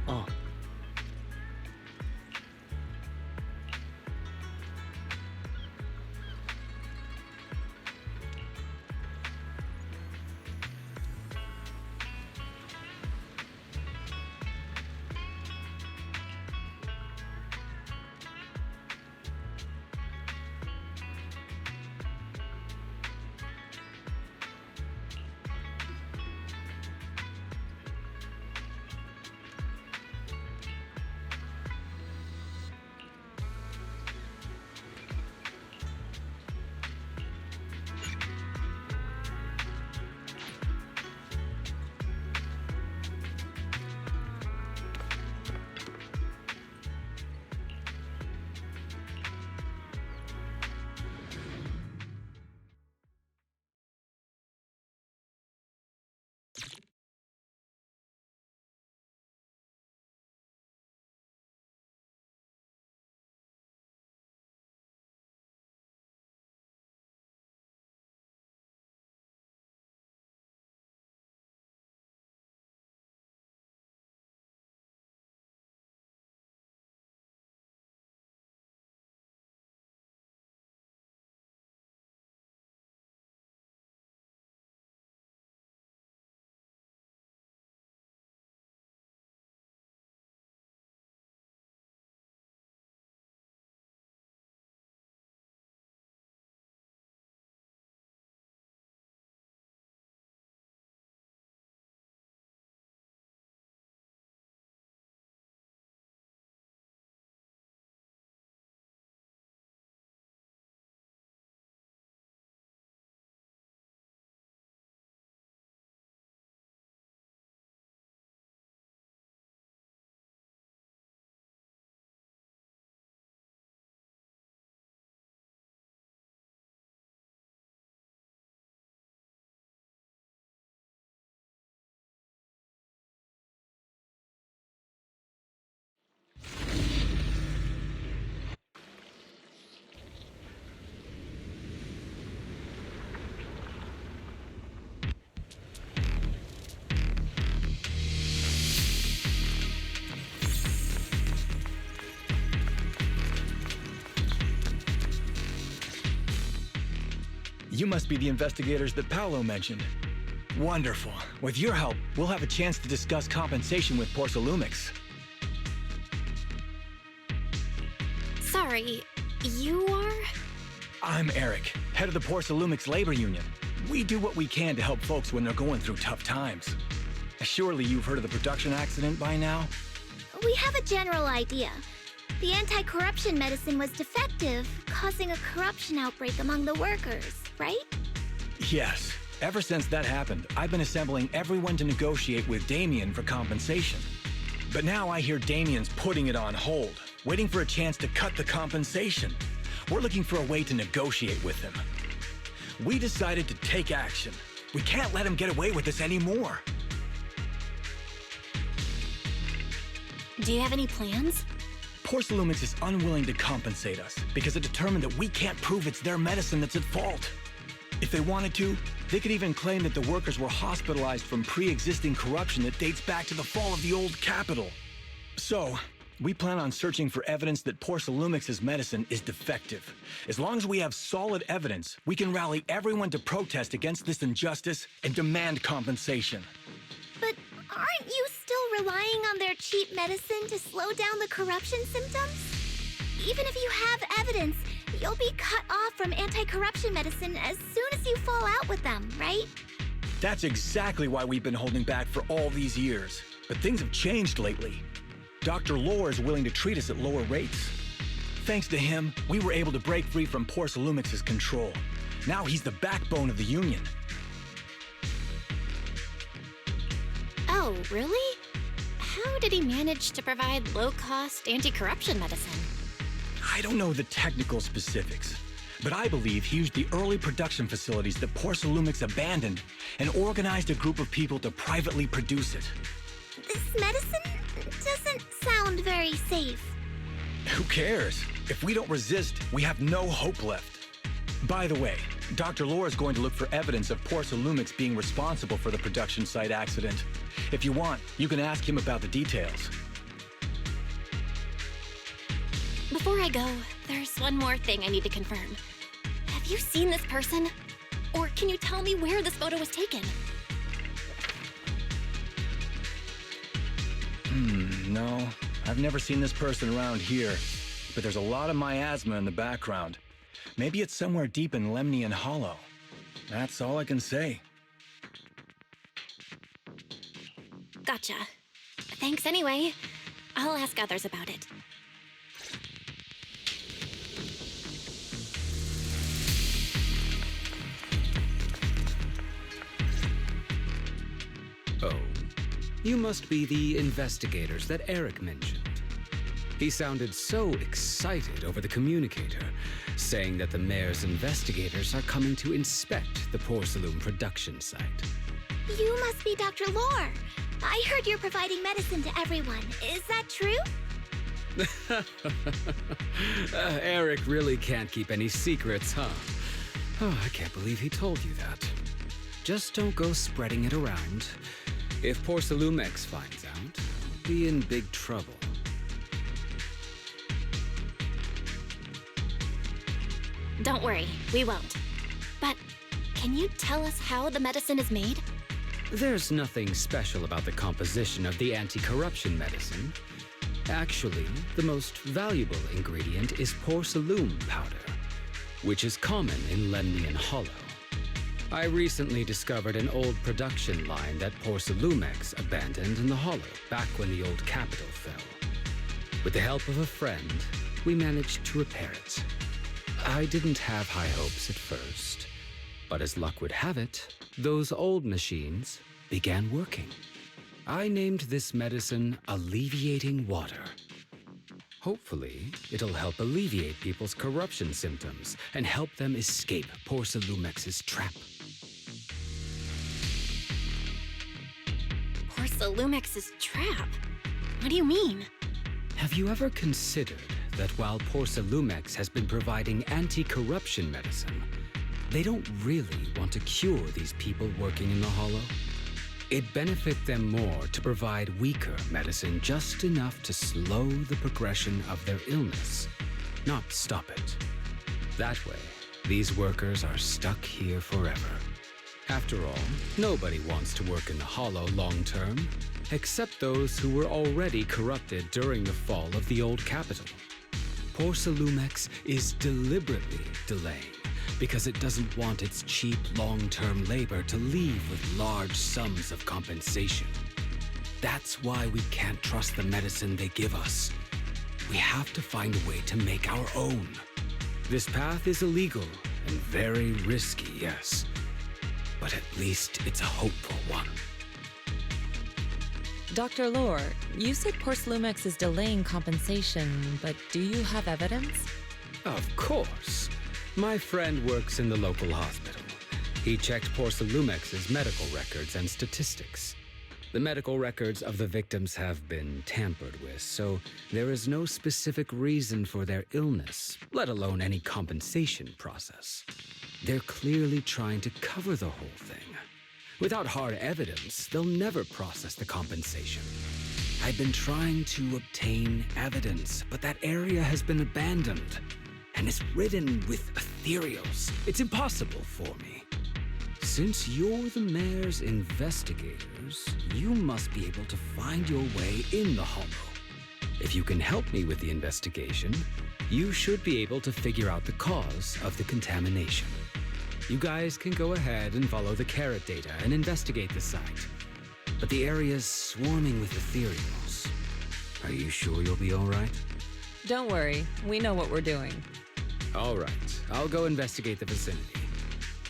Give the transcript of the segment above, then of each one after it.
Oh. You must be the investigators that Paolo mentioned. Wonderful. With your help, we'll have a chance to discuss compensation with Porcelumix. Sorry, you are? I'm Eric, head of the Porcelumix Labor Union. We do what we can to help folks when they're going through tough times. Surely you've heard of the production accident by now? We have a general idea. The anti-corruption medicine was defective, causing a corruption outbreak among the workers, right? Yes. Ever since that happened, I've been assembling everyone to negotiate with Damien for compensation. But now I hear Damien's putting it on hold, waiting for a chance to cut the compensation. We're looking for a way to negotiate with him. We decided to take action. We can't let him get away with this anymore. Do you have any plans? Porcelumix is unwilling to compensate us because it determined that we can't prove it's their medicine that's at fault. If they wanted to, they could even claim that the workers were hospitalized from pre-existing corruption that dates back to the fall of the old capital. So, we plan on searching for evidence that Porcelumix's medicine is defective. As long as we have solid evidence, we can rally everyone to protest against this injustice and demand compensation. But aren't you still relying on their cheap medicine to slow down the corruption symptoms? Even if you have evidence, you'll be cut off from anti-corruption medicine as soon as you fall out with them, right? That's exactly why we've been holding back for all these years. But things have changed lately. Dr. Lore is willing to treat us at lower rates. Thanks to him, we were able to break free from Porcelumix's control. Now he's the backbone of the union. Oh, really? How did he manage to provide low-cost anti-corruption medicine? I don't know the technical specifics, but I believe he used the early production facilities that Porcelumix abandoned and organized a group of people to privately produce it. This medicine doesn't sound very safe. Who cares? If we don't resist, we have no hope left. By the way, Dr. Lore is going to look for evidence of Porcelumix being responsible for the production site accident. If you want, you can ask him about the details. Before I go, there's one more thing I need to confirm. Have you seen this person? Or can you tell me where this photo was taken? No. I've never seen this person around here, but there's a lot of miasma in the background. Maybe it's somewhere deep in Lemnian Hollow. That's all I can say. Gotcha. Thanks anyway. I'll ask others about it. Oh, you must be the investigators that Eric mentioned. He sounded so excited over the communicator, saying that the mayor's investigators are coming to inspect the Porcelum production site. You must be Dr. Lore. I heard you're providing medicine to everyone. Is that true? Eric really can't keep any secrets, huh? Oh, I can't believe he told you that. Just don't go spreading it around. If Porcelumix finds out, we'll be in big trouble. Don't worry, we won't. But can you tell us how the medicine is made? There's nothing special about the composition of the anti-corruption medicine. Actually, the most valuable ingredient is Porcelum powder, which is common in Lemnian Hollow. I recently discovered an old production line that Porcelumix abandoned in the Hollow back when the old capital fell. With the help of a friend, we managed to repair it. I didn't have high hopes at first, but as luck would have it, those old machines began working. I named this medicine Alleviating Water. Hopefully, it'll help alleviate people's corruption symptoms and help them escape Porcelumix's trap. Porcelumix's trap? What do you mean? Have you ever considered that while Porcelumix has been providing anti-corruption medicine, they don't really want to cure these people working in the Hollow? It'd benefit them more to provide weaker medicine just enough to slow the progression of their illness, not stop it. That way, these workers are stuck here forever. After all, nobody wants to work in the Hollow long term, except those who were already corrupted during the fall of the old capital. Porcelumix is deliberately delaying because it doesn't want its cheap long-term labor to leave with large sums of compensation. That's why we can't trust the medicine they give us. We have to find a way to make our own. This path is illegal and very risky, yes, but at least it's a hopeful one. Dr. Lore, you said Porcelumix is delaying compensation, but do you have evidence? Of course. My friend works in the local hospital. He checked Porcelumix's medical records and statistics. The medical records of the victims have been tampered with, so there is no specific reason for their illness, let alone any compensation process. They're clearly trying to cover the whole thing. Without hard evidence, they'll never process the compensation. I've been trying to obtain evidence, but that area has been abandoned, and it's ridden with ethereals. It's impossible for me. Since you're the mayor's investigators, you must be able to find your way in the Hollow. If you can help me with the investigation, you should be able to figure out the cause of the contamination. You guys can go ahead and follow the carrot data and investigate the site. But the area's swarming with ethereals. Are you sure you'll be all right? Don't worry, we know what we're doing. All right, I'll go investigate the vicinity.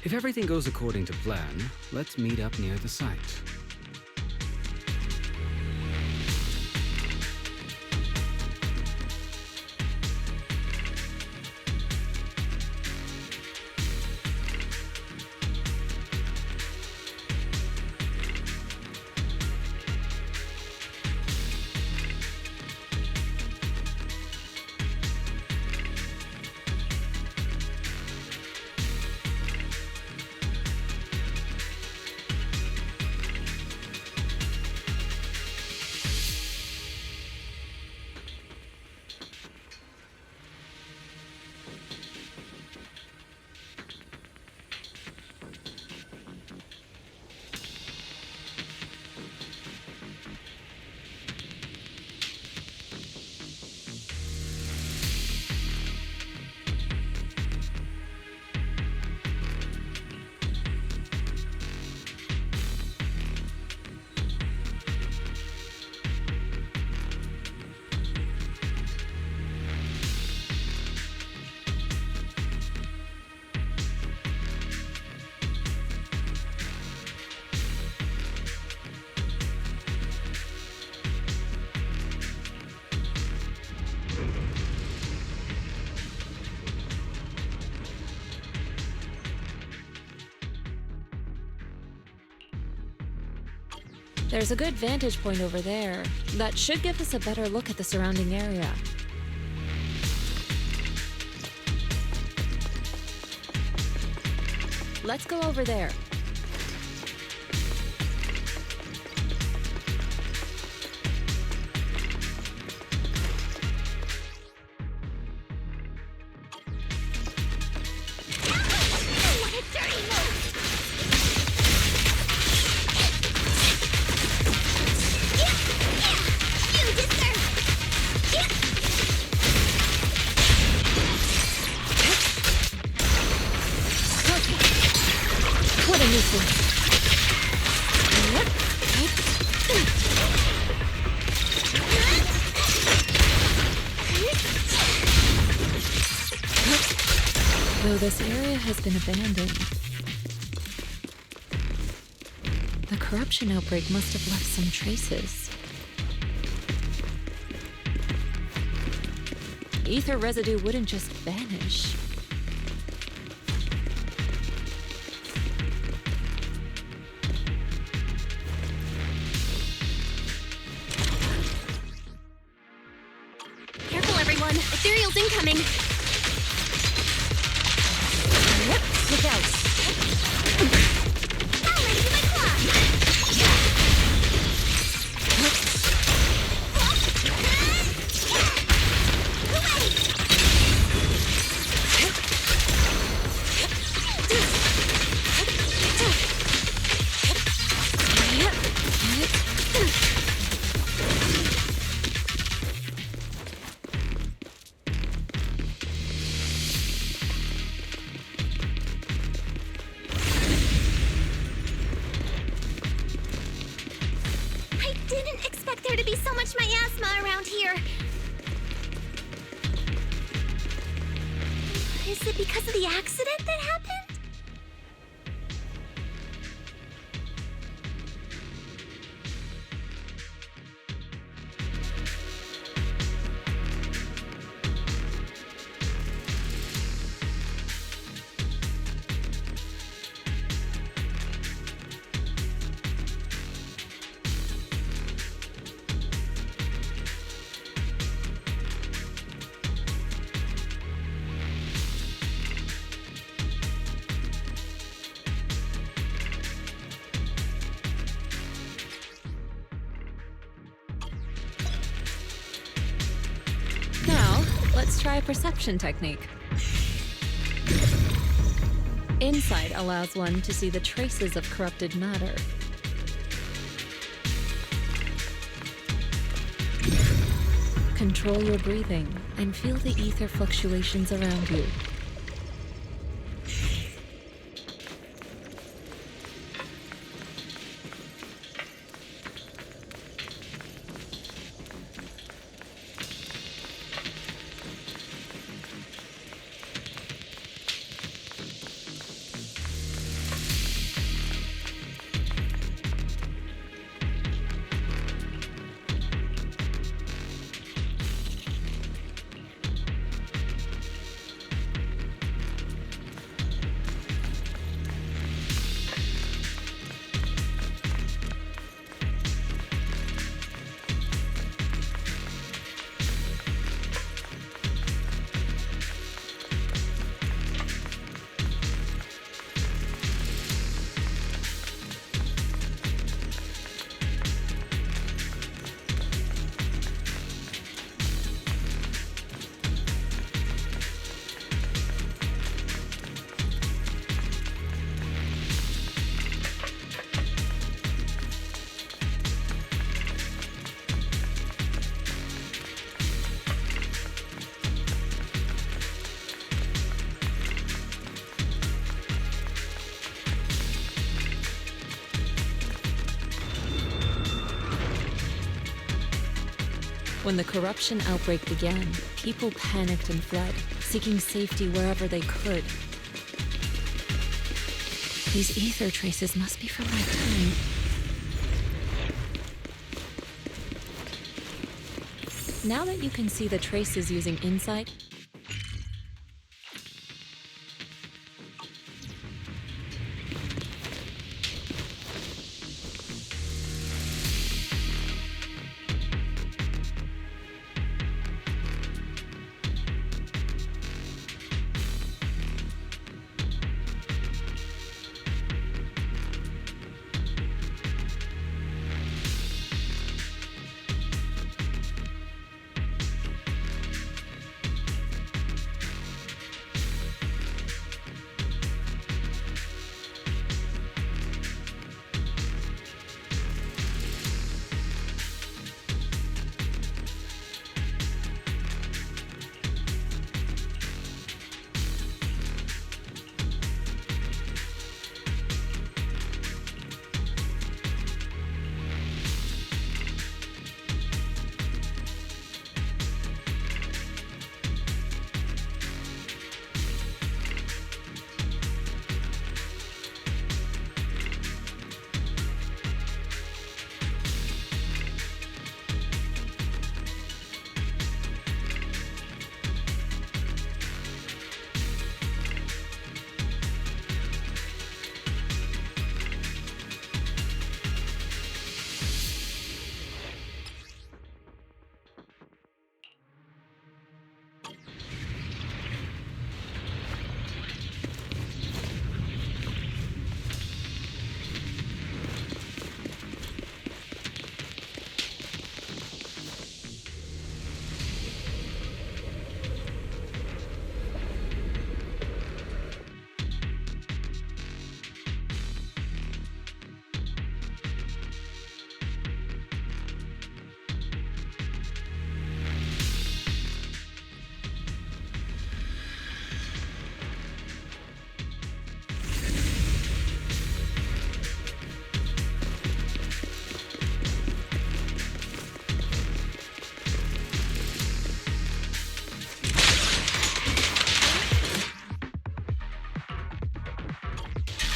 If everything goes according to plan, let's meet up near the site. There's a good vantage point over there. That should give us a better look at the surrounding area. Let's go over there. What a dirty move! You deserve What a nuisance. Though this area has been abandoned, the corruption outbreak must have left some traces. Ether residue wouldn't just vanish. Careful, everyone! Ethereal's incoming! Look out! Now ready to my claw! I didn't expect there to be so much miasma around here. Is it because of the accident that happened? Now, let's try a perception technique. Insight allows one to see the traces of corrupted matter. Control your breathing and feel the ether fluctuations around you. When the corruption outbreak began, people panicked and fled, seeking safety wherever they could. These ether traces must be from that time. Now that you can see the traces using insight,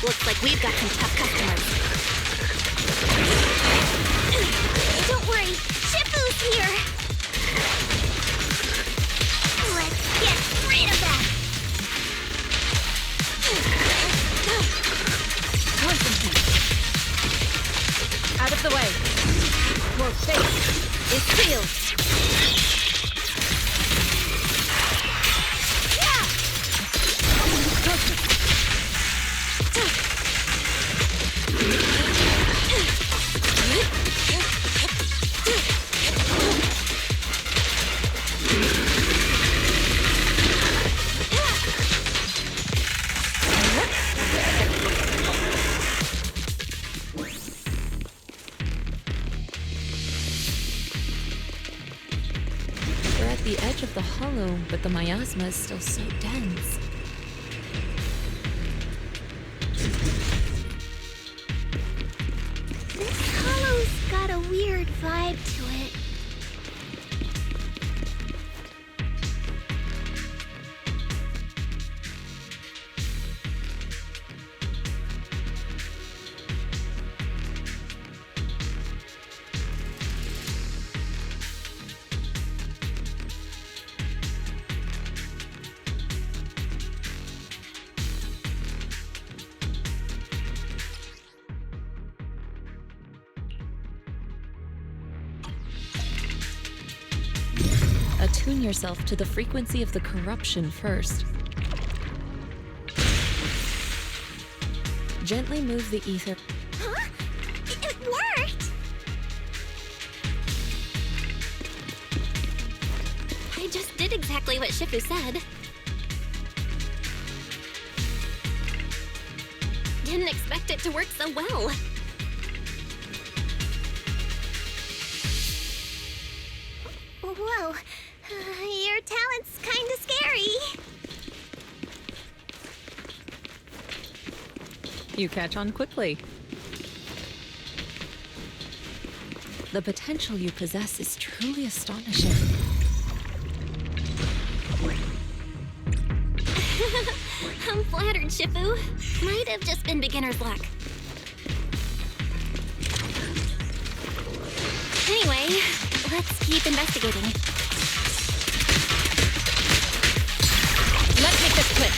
Looks like we've got some tough customers. Don't worry, Shifu's here! Let's get rid of that! Concentrate. Out of the way. Your fate is sealed. We're at the edge of the hollow, but the miasma is still so dense. This hollow's got a weird vibe to it. Attune yourself to the frequency of the corruption first. Gently move the ether. Huh? It worked! I just did exactly what Shifu said. Didn't expect it to work so well. Whoa, your talent's kinda scary. You catch on quickly. The potential you possess is truly astonishing. I'm flattered, Shifu. Might have just been beginner's luck. Anyway, let's keep investigating. Let's make this quick.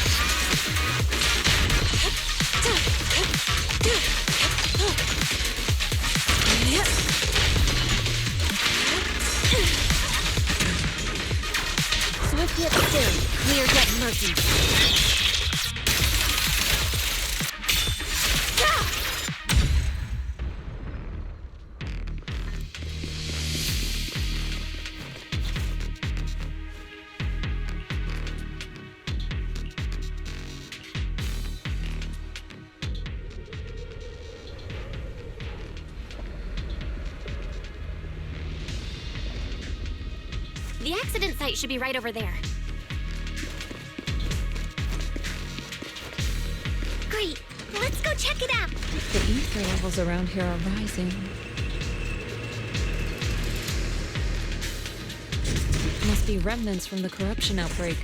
Swift yet still, clear yet murky. The accident site should be right over there. Great, let's go check it out. The ether levels around here are rising. Must be remnants from the corruption outbreak.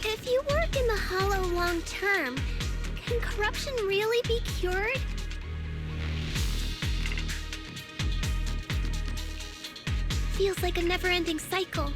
If you work in the Hollow long term, can corruption really be cured? Feels like a never-ending cycle.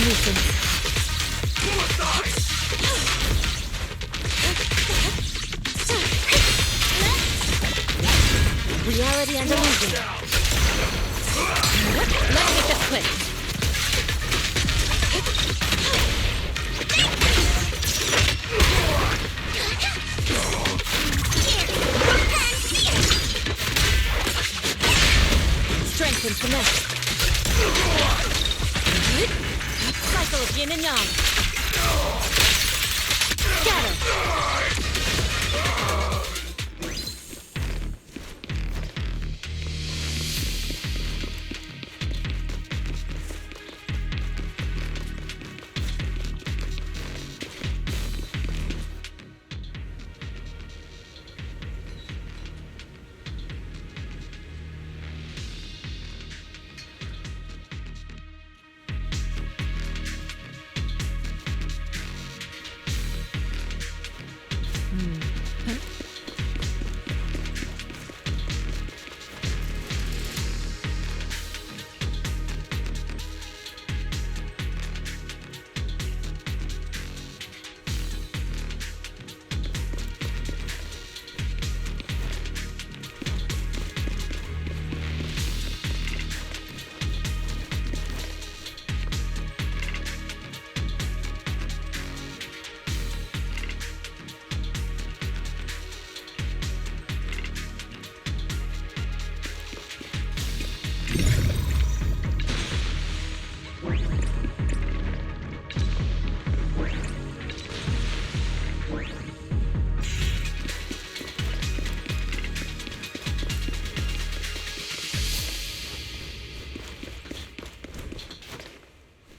nuisance. Reality and illusion. Let's make this quick. Strength and finesse. Cycle of yin and yang. Scatter.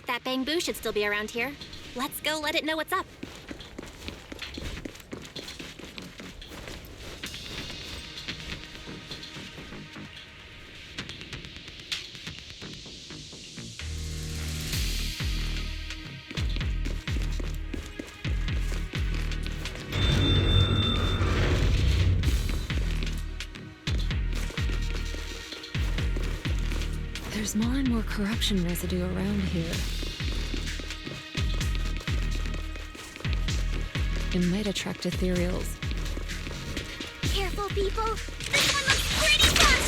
That Bamboo should still be around here. Let's go let it know what's up. There's more and more corruption residue around here. It might attract ethereals. Careful, people. This one looks pretty fun.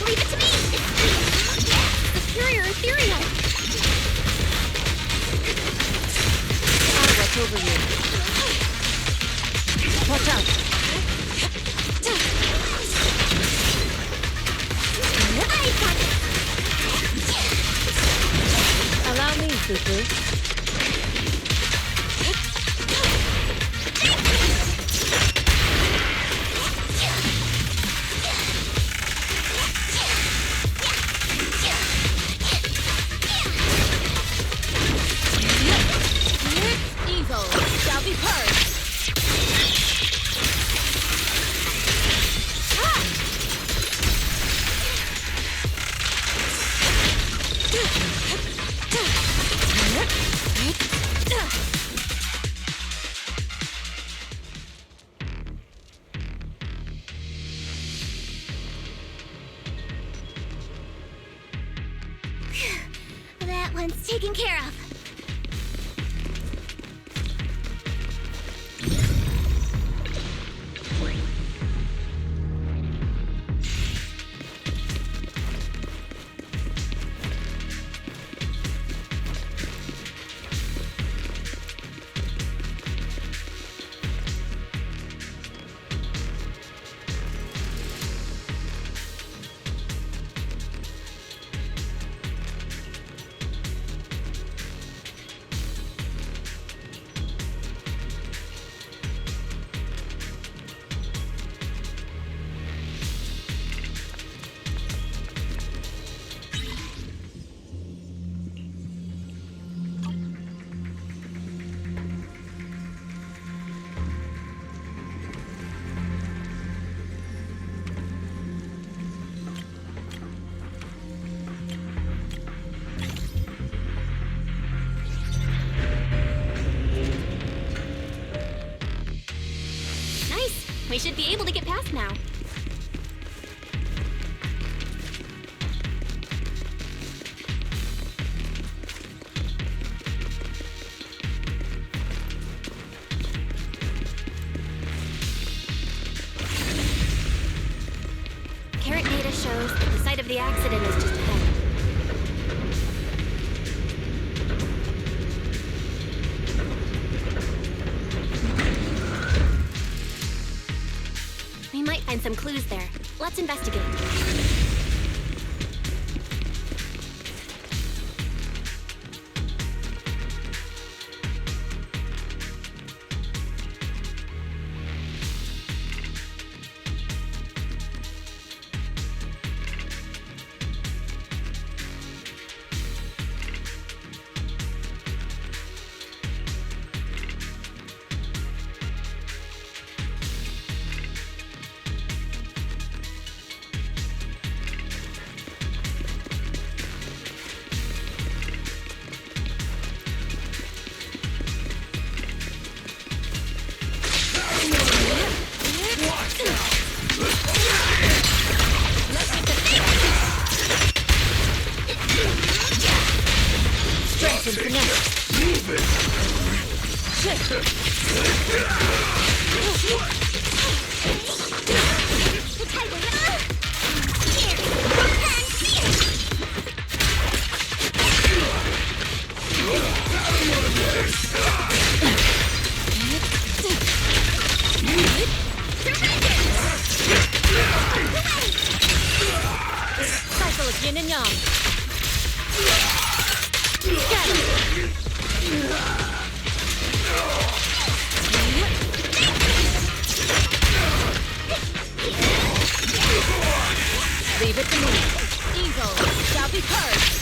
Leave it to me. Superior ethereal. I'll watch over you. Watch out. I got it. Allow me, Fufu. That one's taken care of. We should be able to get past now. Current data shows that the site of the accident is just ahead. We might find some clues there. Let's investigate. Cycle of yin and yang. Leave it to me. Evil shall be purged.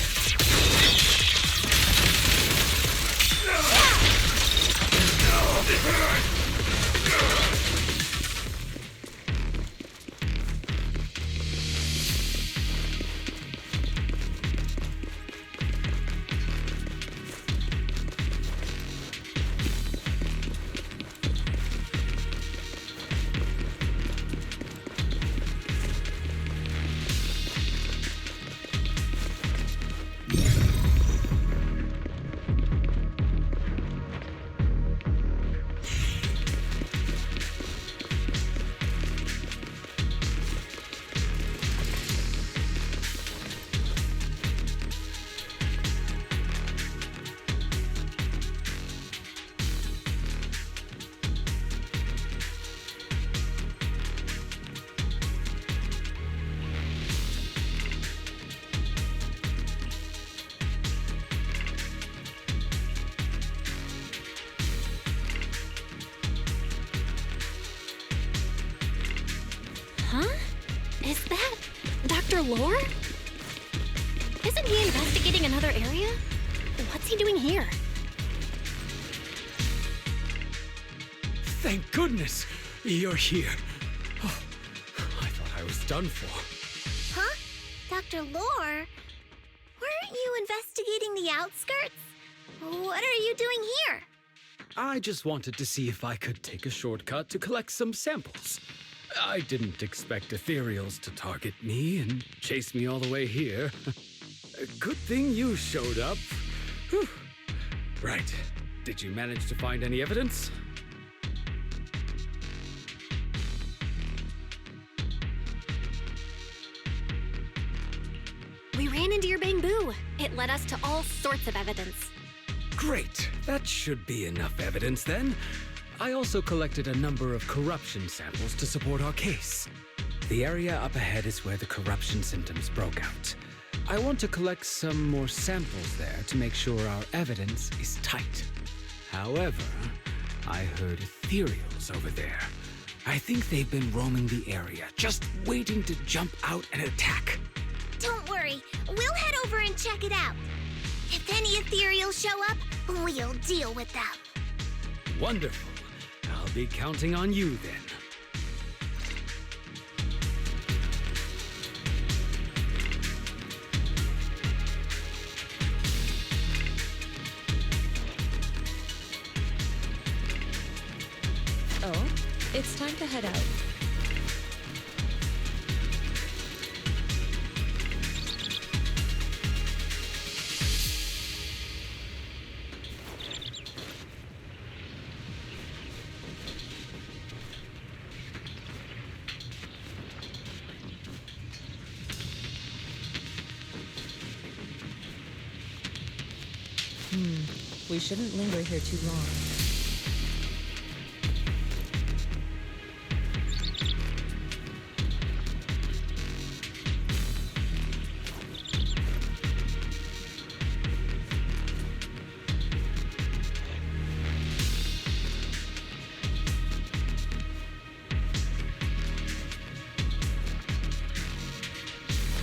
Huh? Is that Dr. Lore? Isn't he investigating another area? What's he doing here? Thank goodness you're here. Oh, I thought I was done for. Huh? Dr. Lore? Weren't you investigating the outskirts? What are you doing here? I just wanted to see if I could take a shortcut to collect some samples. I didn't expect ethereals to target me and chase me all the way here. Good thing you showed up. Whew. Right. Did you manage to find any evidence? We ran into your bamboo. It led us to all sorts of evidence. Great. That should be enough evidence then. I also collected a number of corruption samples to support our case. The area up ahead is where the corruption symptoms broke out. I want to collect some more samples there to make sure our evidence is tight. However, I heard ethereals over there. I think they've been roaming the area, just waiting to jump out and attack. Don't worry, we'll head over and check it out. If any ethereals show up, we'll deal with them. Wonderful. I'll be counting on you then. Oh, it's time to head out. We shouldn't linger here too long.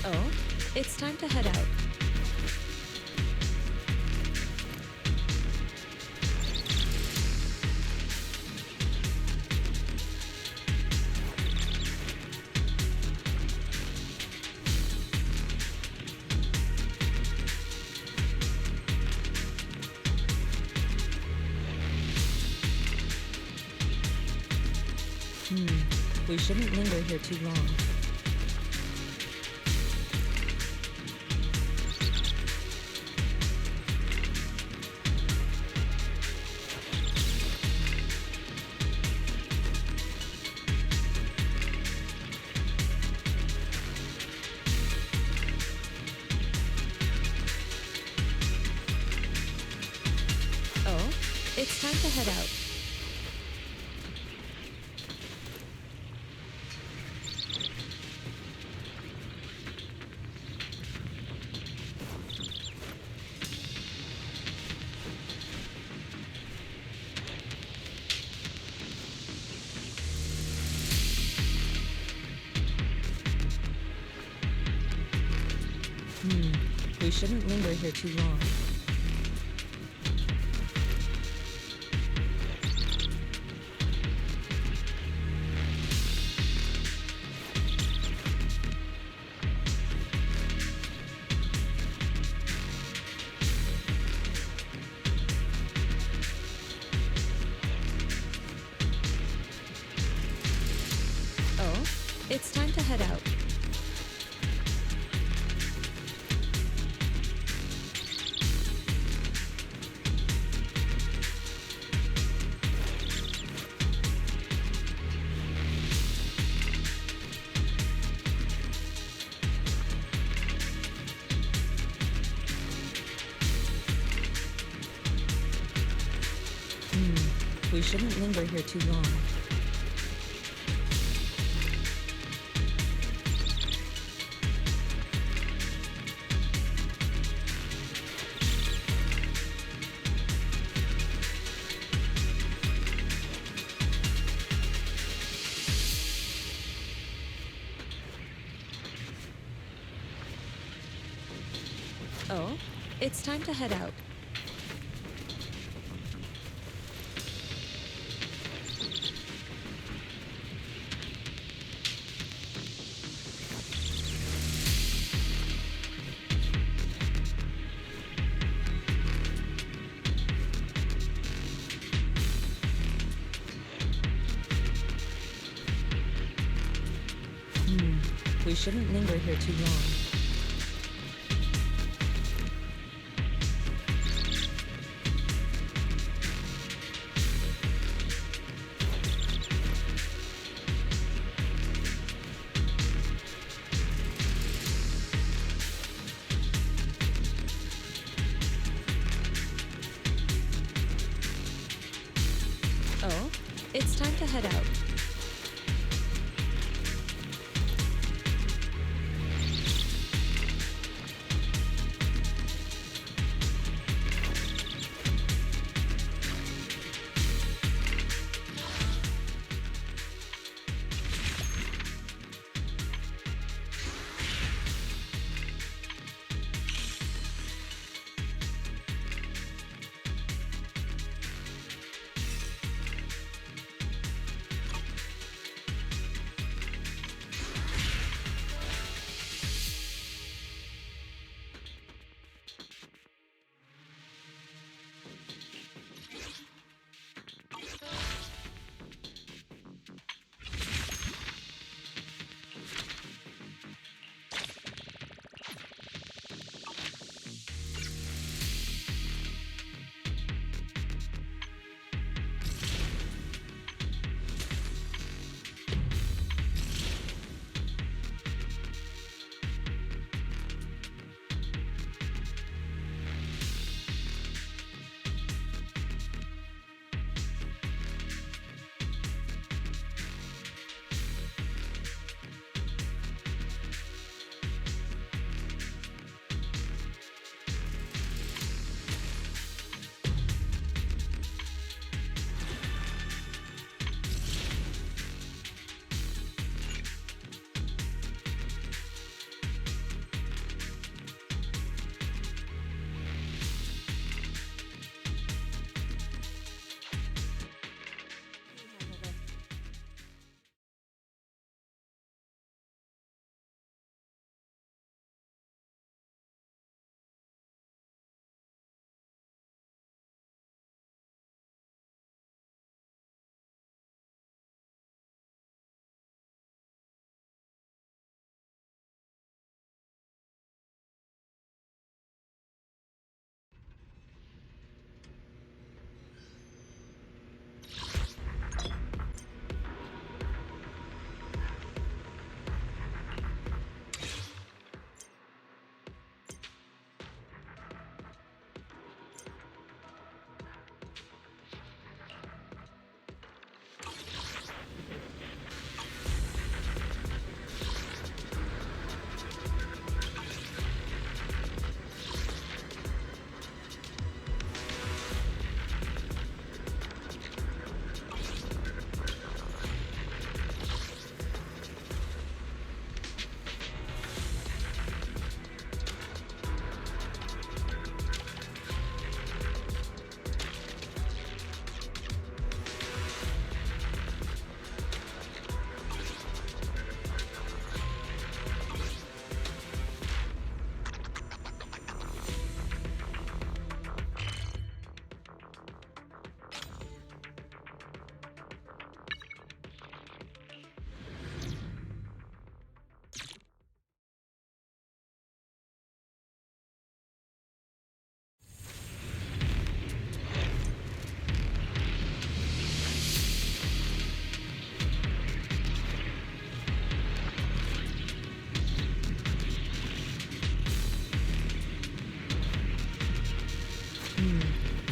Oh, it's time to head out. We shouldn't linger here too long. Oh, it's time to head out. We shouldn't linger here too long. Oh, it's time to head out. We shouldn't linger here too long. Oh, it's time to head out. We shouldn't linger here too long. Oh, it's time to head out.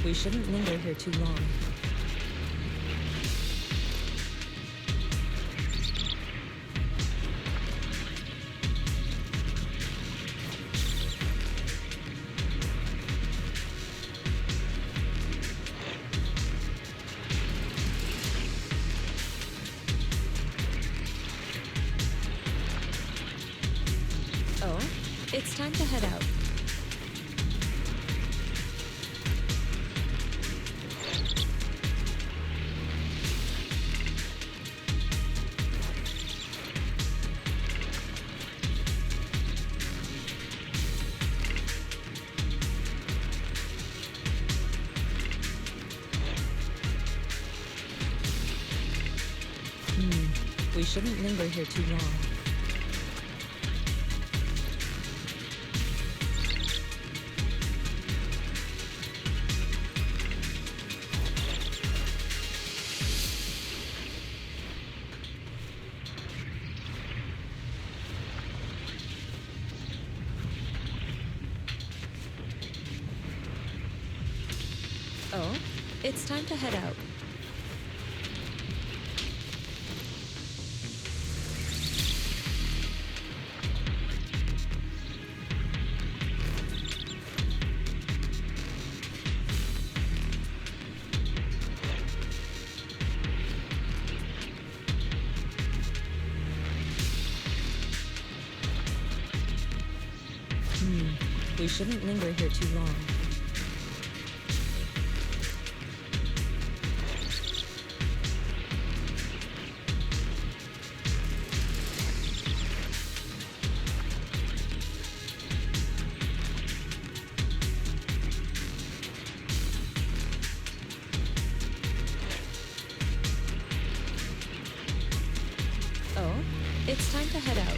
We shouldn't linger here too long. Oh, it's time to head out. We shouldn't linger here too long. Oh, it's time to head out. We shouldn't linger here too long. Oh, it's time to head out.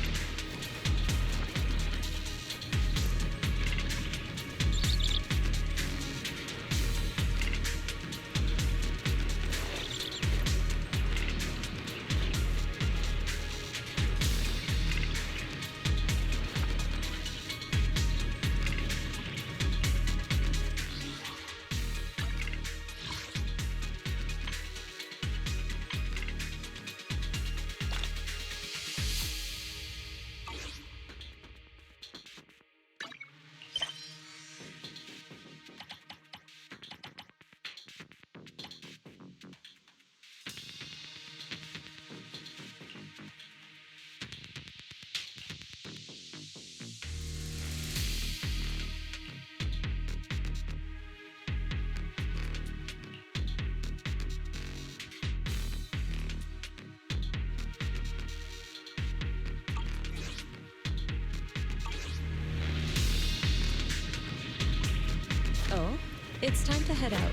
Oh, it's time to head out.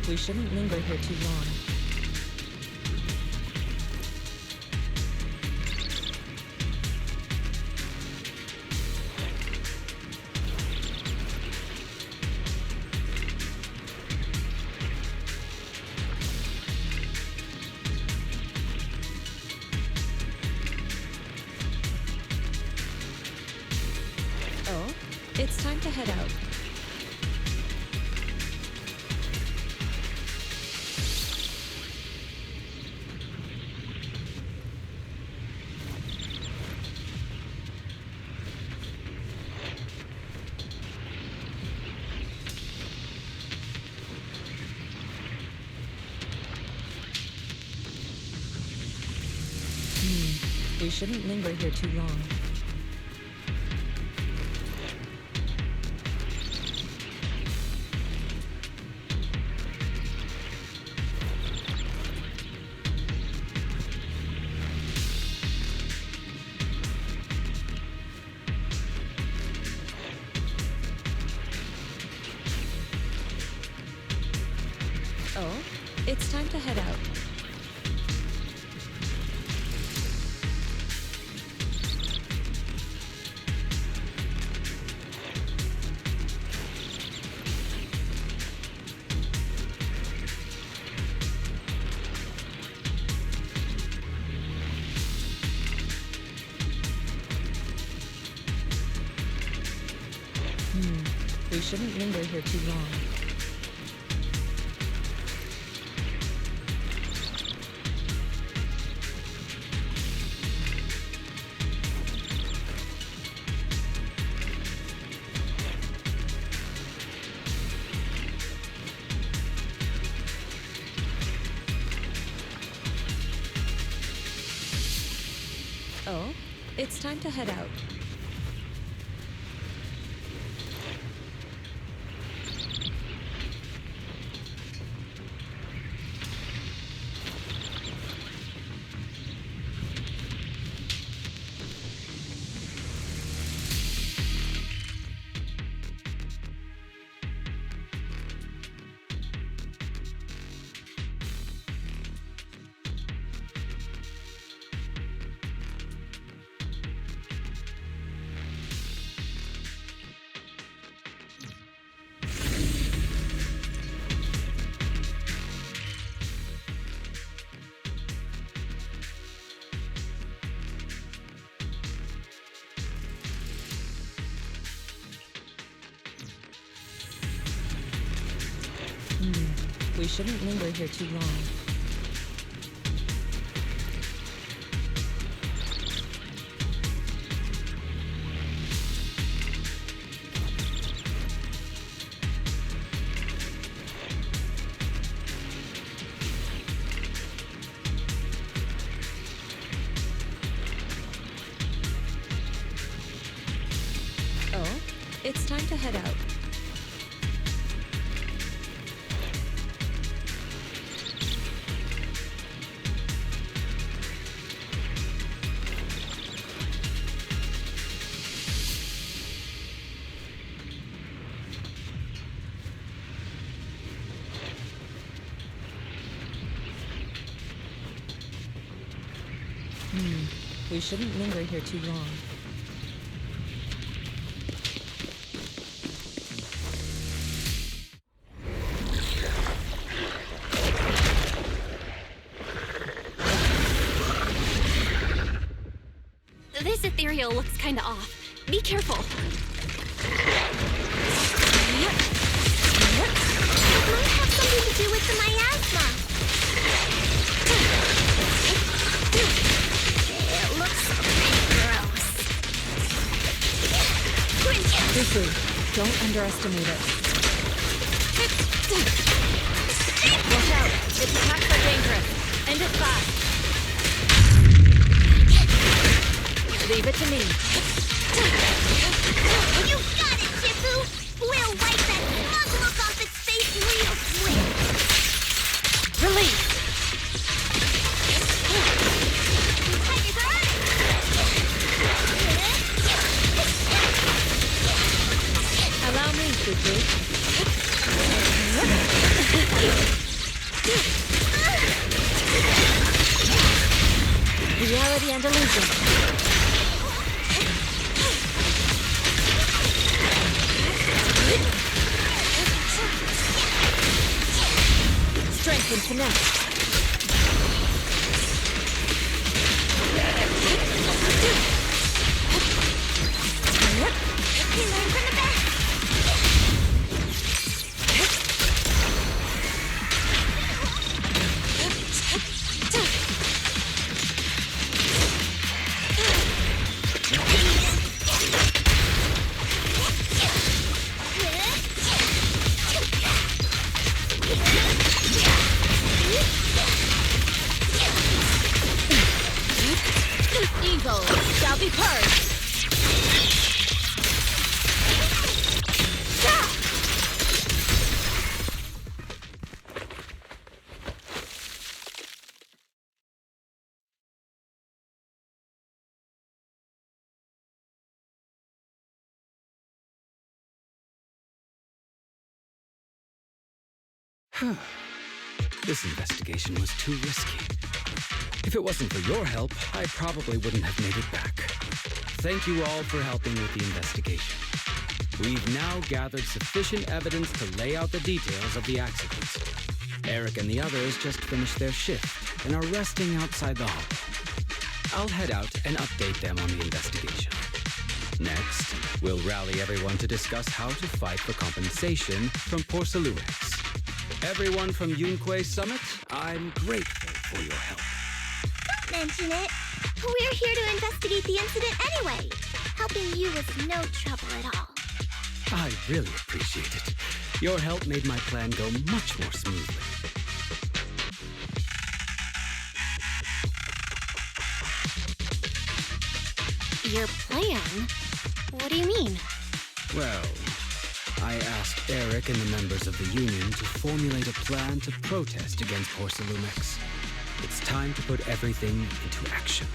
We shouldn't linger here too long. Oh, it's time to head out. We shouldn't linger here too long. Oh, it's time to head out. shouldn't linger here too long. Oh, it's time to head out. We shouldn't linger here too long. Oh, it's time to head out. We shouldn't linger here too long. This ethereal looks kinda off. Be careful. It might have something to do with the miasma. It looks pretty gross. Quickly, don't underestimate it. Watch out! Its attacks are dangerous. End it fast. Leave it to me. You got it, Shifu! We'll wipe that smug look off its face real quick. Release! Allow me, Fufu. Reality and illusion. Strength and finesse. Learn from the best. Evil shall be purged. This investigation was too risky. If it wasn't for your help, I probably wouldn't have made it back. Thank you all for helping with the investigation. We've now gathered sufficient evidence to lay out the details of the accident. Eric and the others just finished their shift and are resting outside the hall. I'll head out and update them on the investigation. Next, we'll rally everyone to discuss how to fight for compensation from Porcelumex. Everyone from Yunque Summit, I'm grateful for your help. Don't mention it. We're here to investigate the incident anyway. Helping you was no trouble at all. I really appreciate it. Your help made my plan go much more smoothly. Your plan? What do you mean? Well, I asked Eric and the members of the union to formulate a plan to protest against Porcelumex. It's time to put everything into action.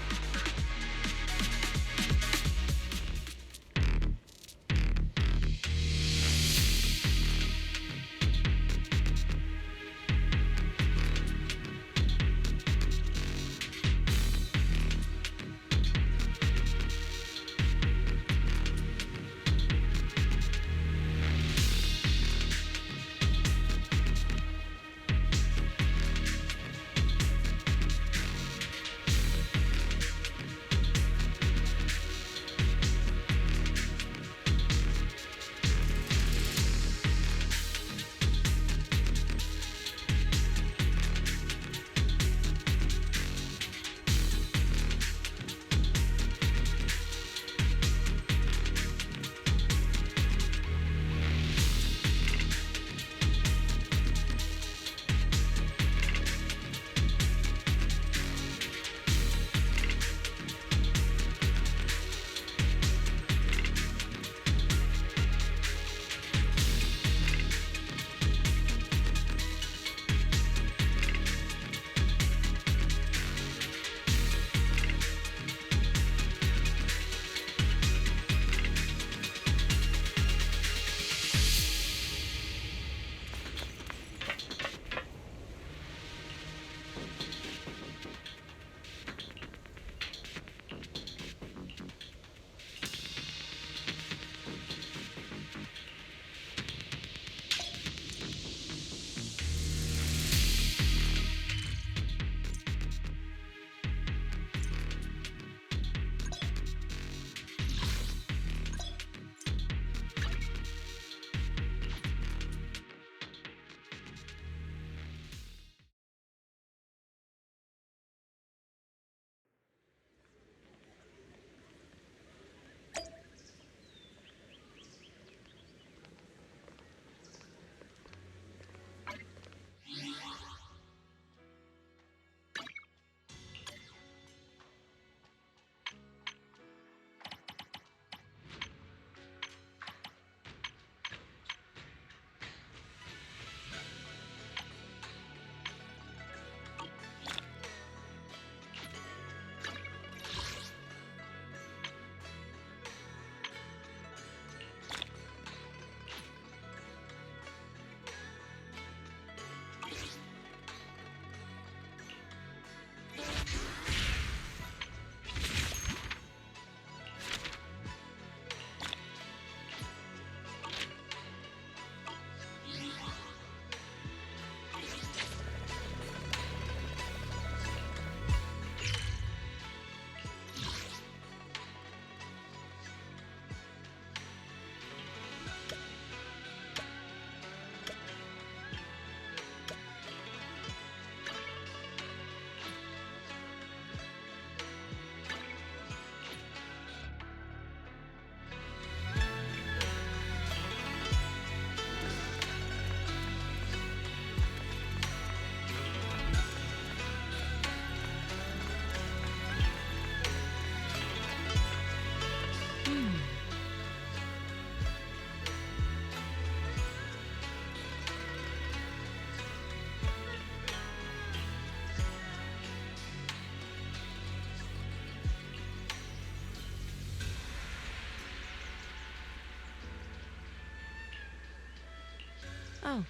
Oh.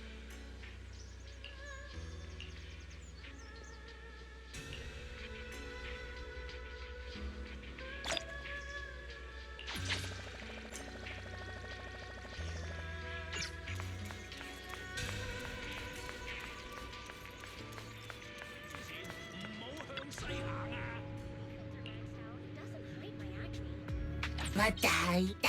またいた。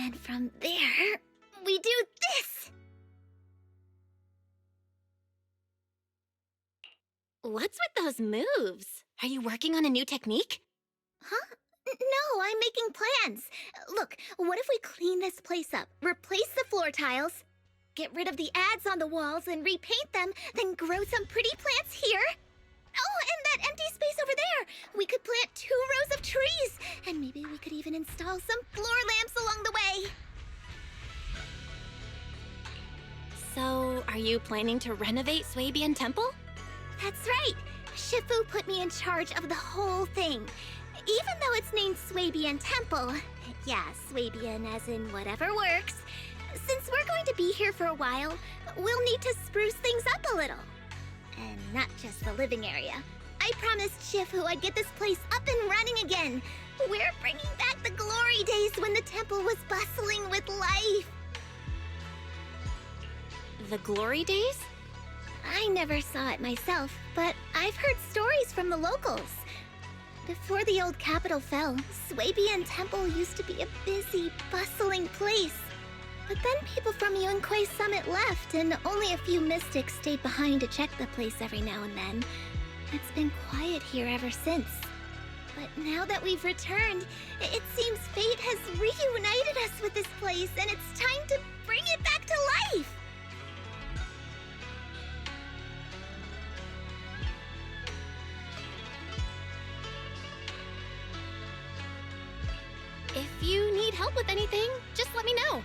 And from there, we do this! What's with those moves? Are you working on a new technique? Huh? No, I'm making plans. Look, what if we clean this place up, replace the floor tiles, get rid of the ads on the walls and repaint them, then grow some pretty plants here? Oh, and that empty space over there! We could plant 2 rows of trees, and maybe we could even install some floor lamps along the way. So, are you planning to renovate Swabian Temple? That's right. Shifu put me in charge of the whole thing. Even though it's named Swabian Temple. Yeah, Swabian as in whatever works. Since we're going to be here for a while, we'll need to spruce things up a little. And not just the living area. I promised Shifu I'd get this place up and running again. We're bringing back the glory days when the temple was bustling with life. The glory days? I never saw it myself, but I've heard stories from the locals. Before the old capital fell, Swabian Temple used to be a busy, bustling place. But then people from Yunque's summit left, and only a few mystics stayed behind to check the place every now and then. It's been quiet here ever since. But now that we've returned, it seems fate has reunited us with this place, and it's time to bring it back to life! If you need help with anything, just let me know.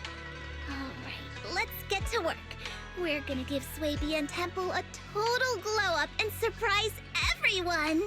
Alright, let's get to work. We're gonna give Swabian Temple a total glow-up and surprise everyone!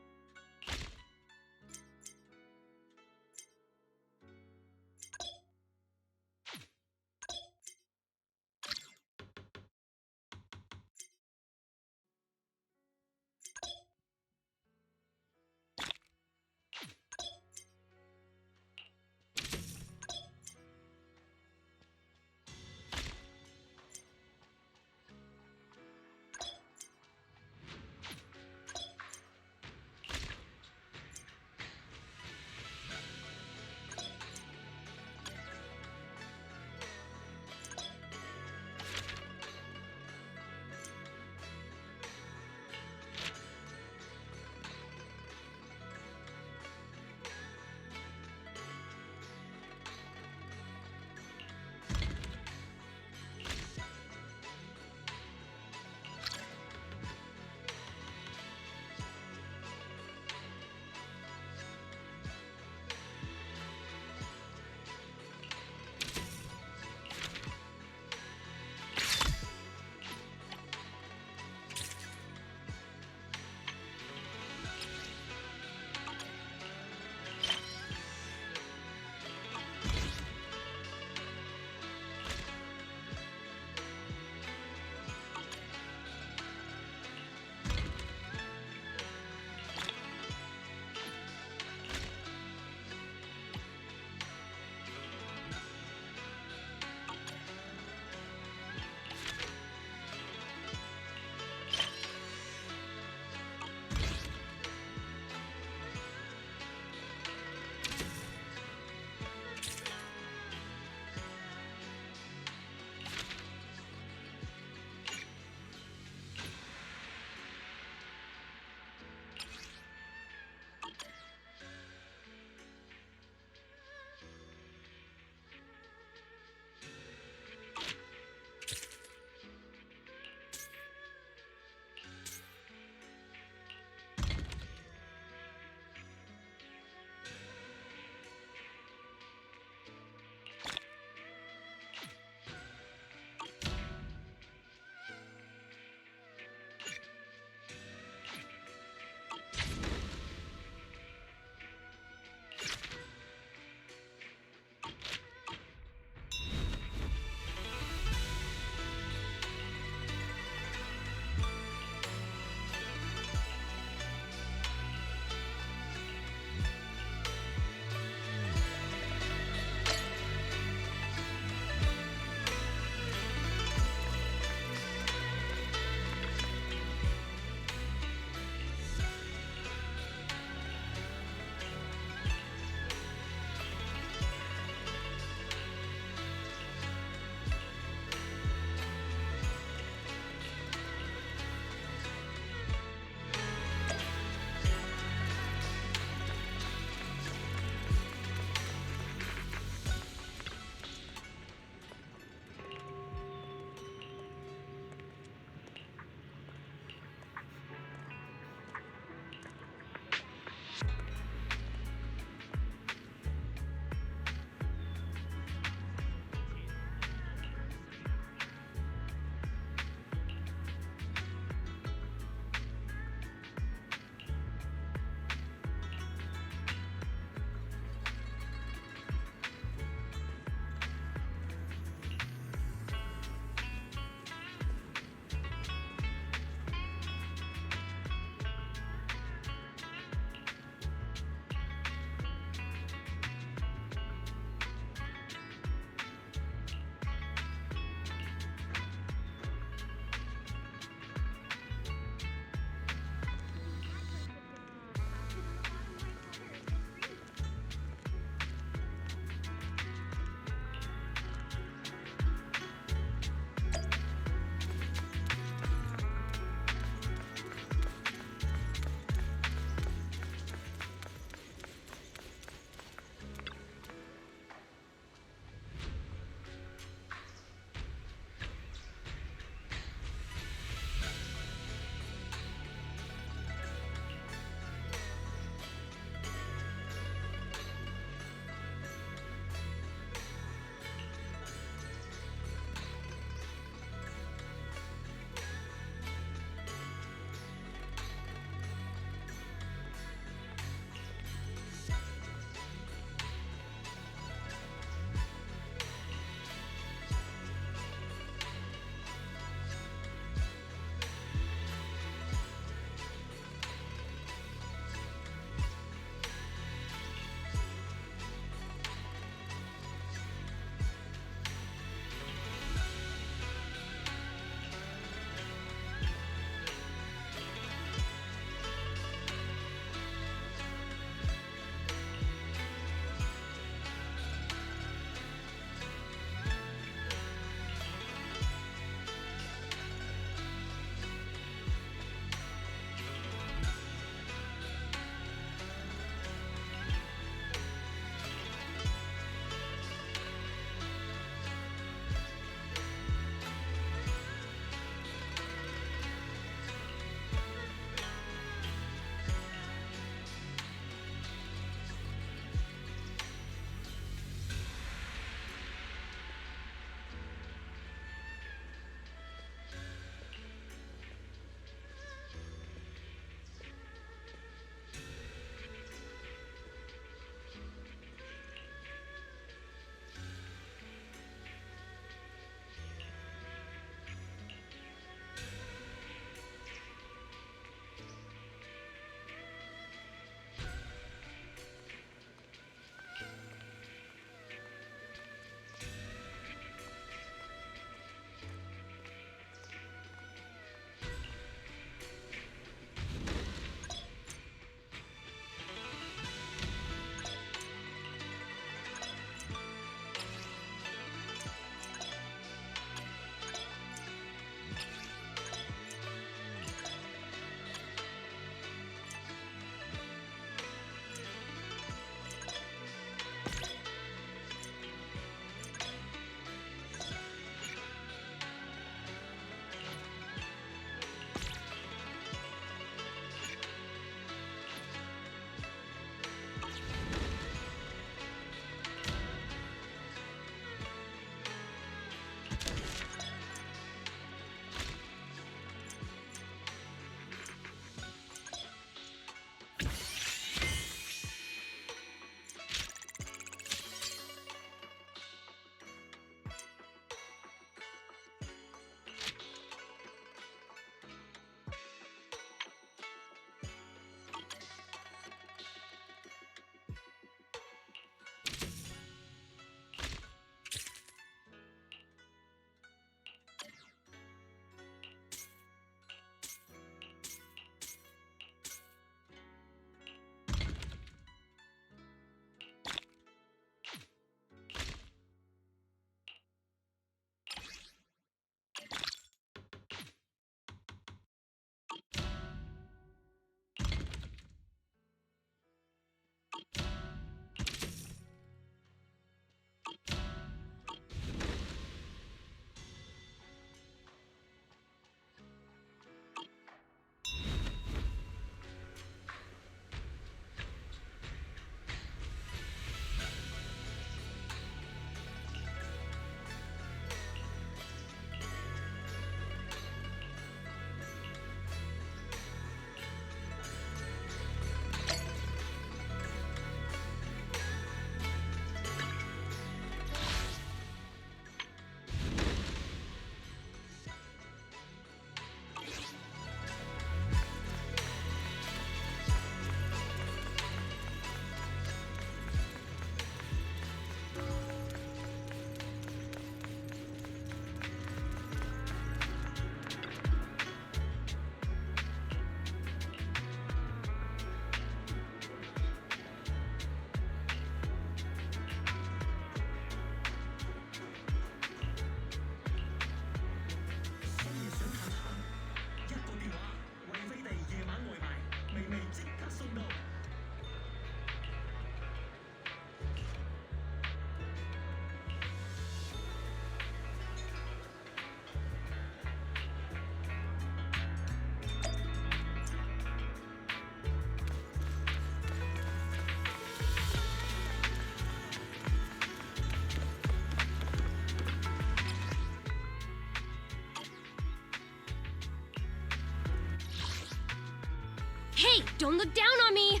Hey, don't look down on me!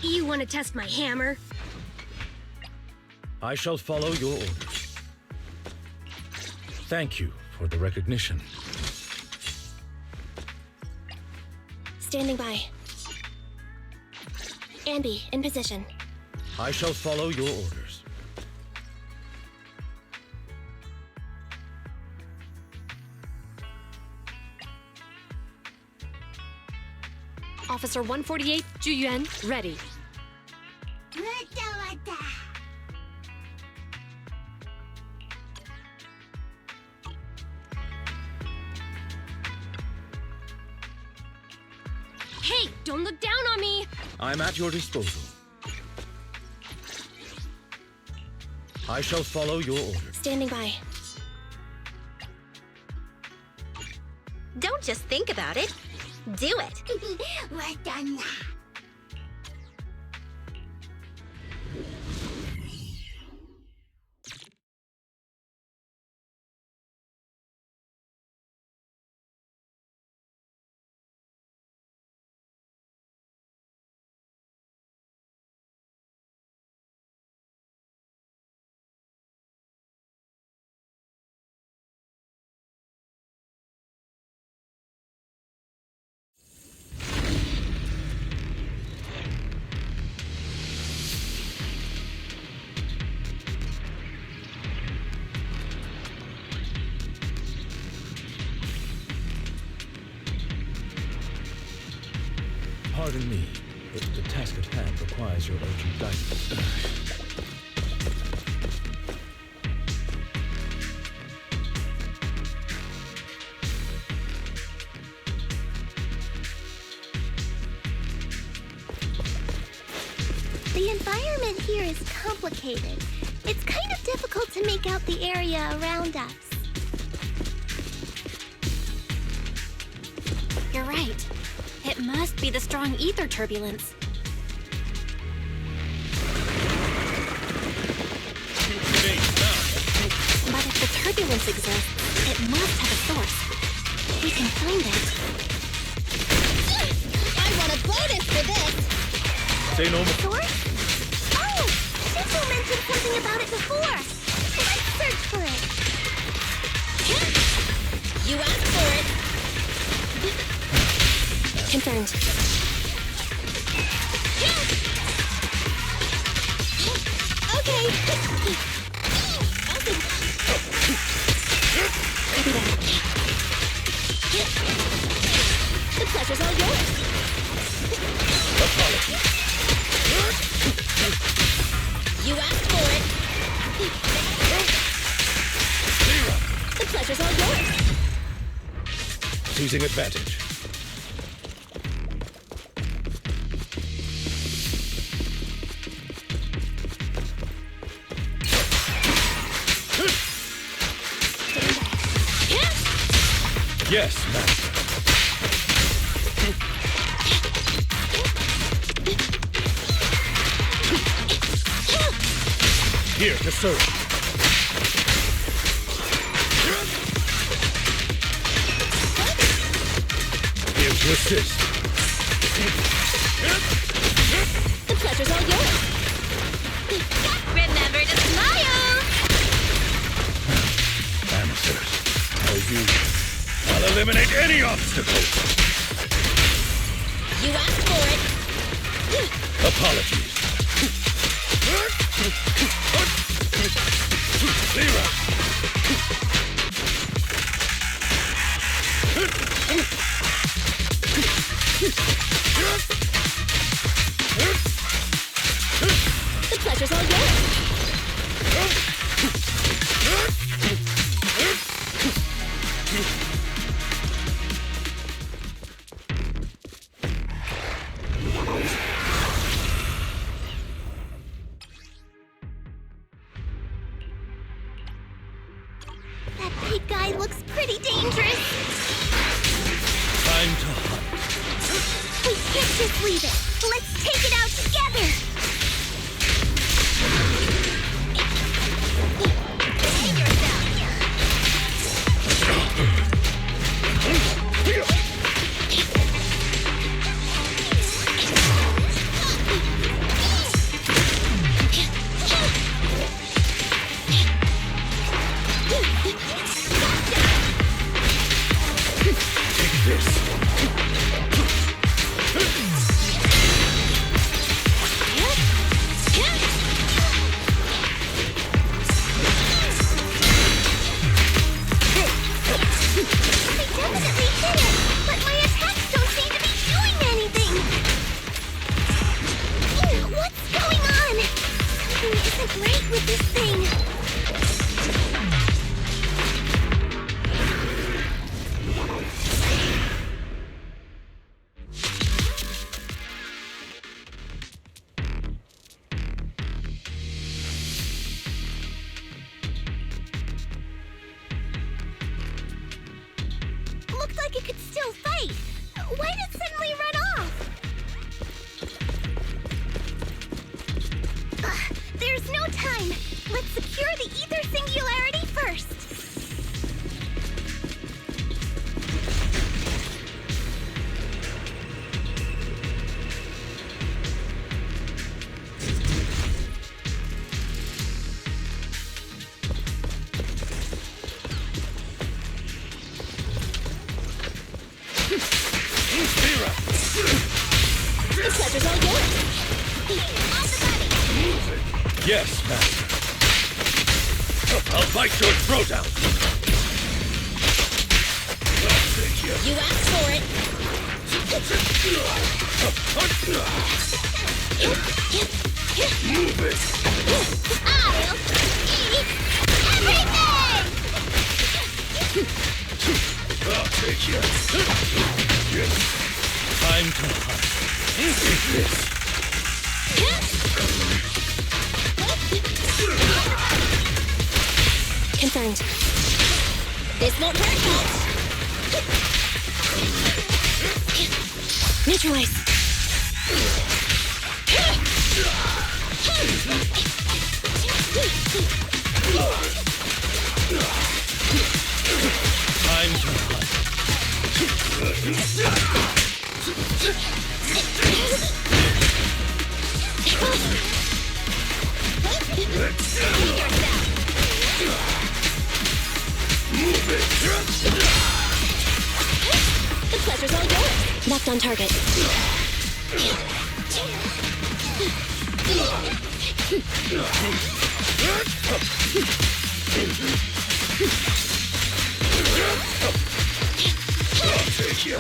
You want to test my hammer? I shall follow your orders. Thank you for the recognition. Standing by. Anby, in position. I shall follow your orders. Officer 148, Ju Yuan, ready. Hey, don't look down on me! I'm at your disposal. I shall follow your orders. Standing by. Don't just think about it. Do it. We're done now. Pardon me, but the task at hand requires your urgent guidance. The environment here is complicated. It's kind of difficult to make out the area around us. You're right. It must be the strong ether turbulence. But if the turbulence exists, it must have a source. We can find it. I want a bonus for this! Say no more. Source? Oh! Shizu mentioned something about it before! Let's search for it! You asked for it! Confirmed. Okay! Copy that. The pleasure's all yours! You asked for it! The pleasure's all yours! Seizing advantage. Yes, master. Here to serve. Here to assist. The pleasure's all yours! Remember to smile! Amateurs, how you? I'll eliminate any obstacle. You asked for it! Apologies. Zero. The pleasure's all yours! big guy looks pretty dangerous. Time to hunt. We can't just leave it. Let's take it out together. Save yourself. Take this. Great with this thing. Looked like it could still fight. Why did it suddenly run off? There's no time. Let's secure the ether singularity first. The pleasure's all yours. Off the body. Yes, master. I'll bite your throat out. You asked for it. Move it. I'll eat everything! I'll take you. Yes. Time to hunt. Take this. Confirmed. This won't hurt much. Neutralize. Time to hunt. Move it. The pleasure's all yours. Locked on target. I'll take you.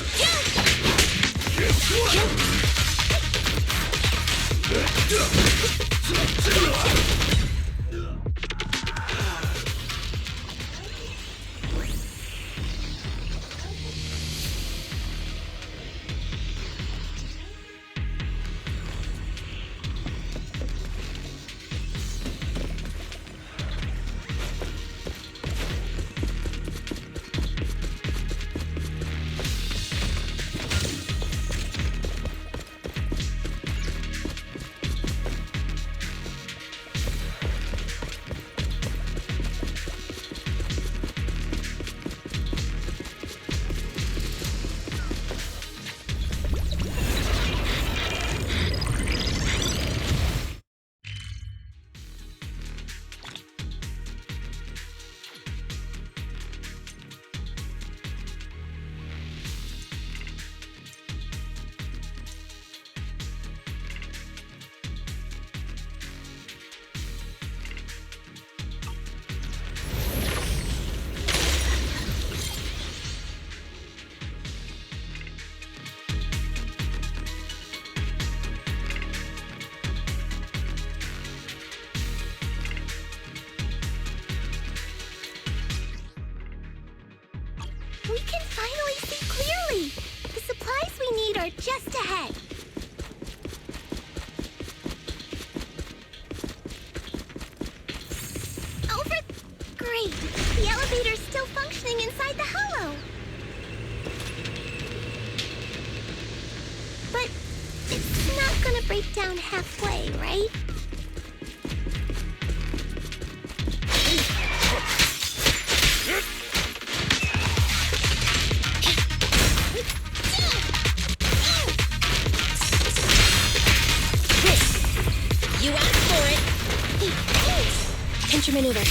We can finally see clearly. The supplies we need are just ahead. Over. Great. The elevator's still functioning. functioning inside the hollow. But it's not gonna break down halfway, right? You asked for it. Pinch your maneuver.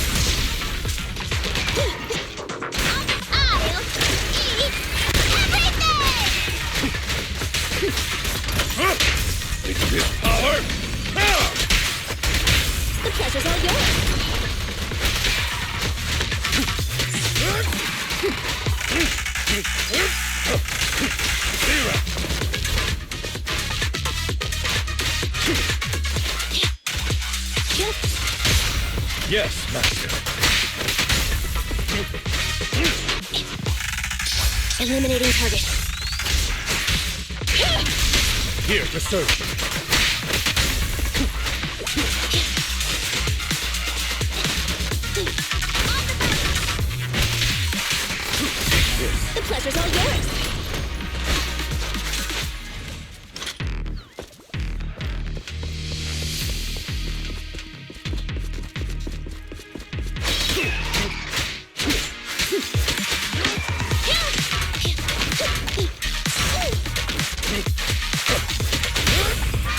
I'll eat everything! Power! The pleasure's all yours. Yes, Master. Eliminating target. Here to serve. The pleasure's all yours.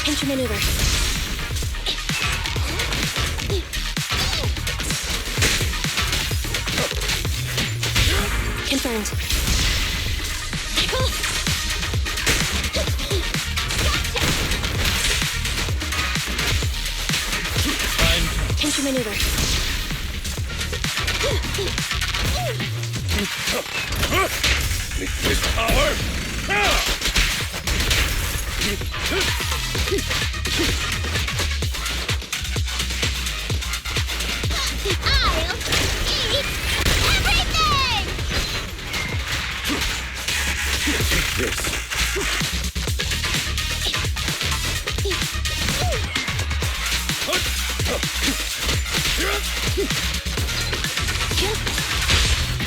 Pinch your maneuver. Confirmed. Pinch your maneuver. With power! I'll eat everything! This.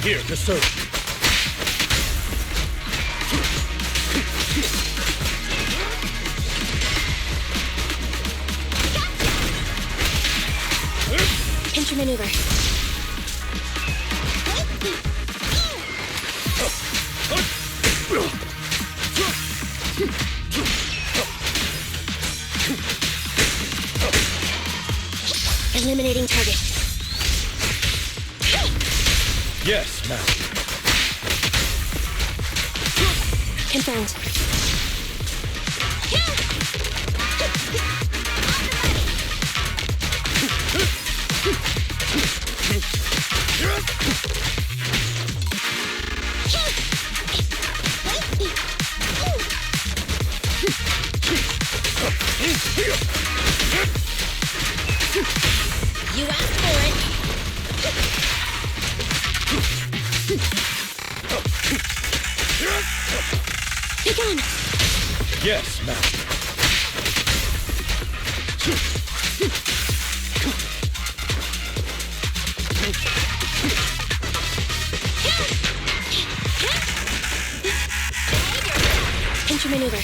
Here to serve. Pinch your maneuver. Eliminating target. Yes, Master. Confirmed. You asked for it. Be gone. Yes, Master. Pinch your maneuver.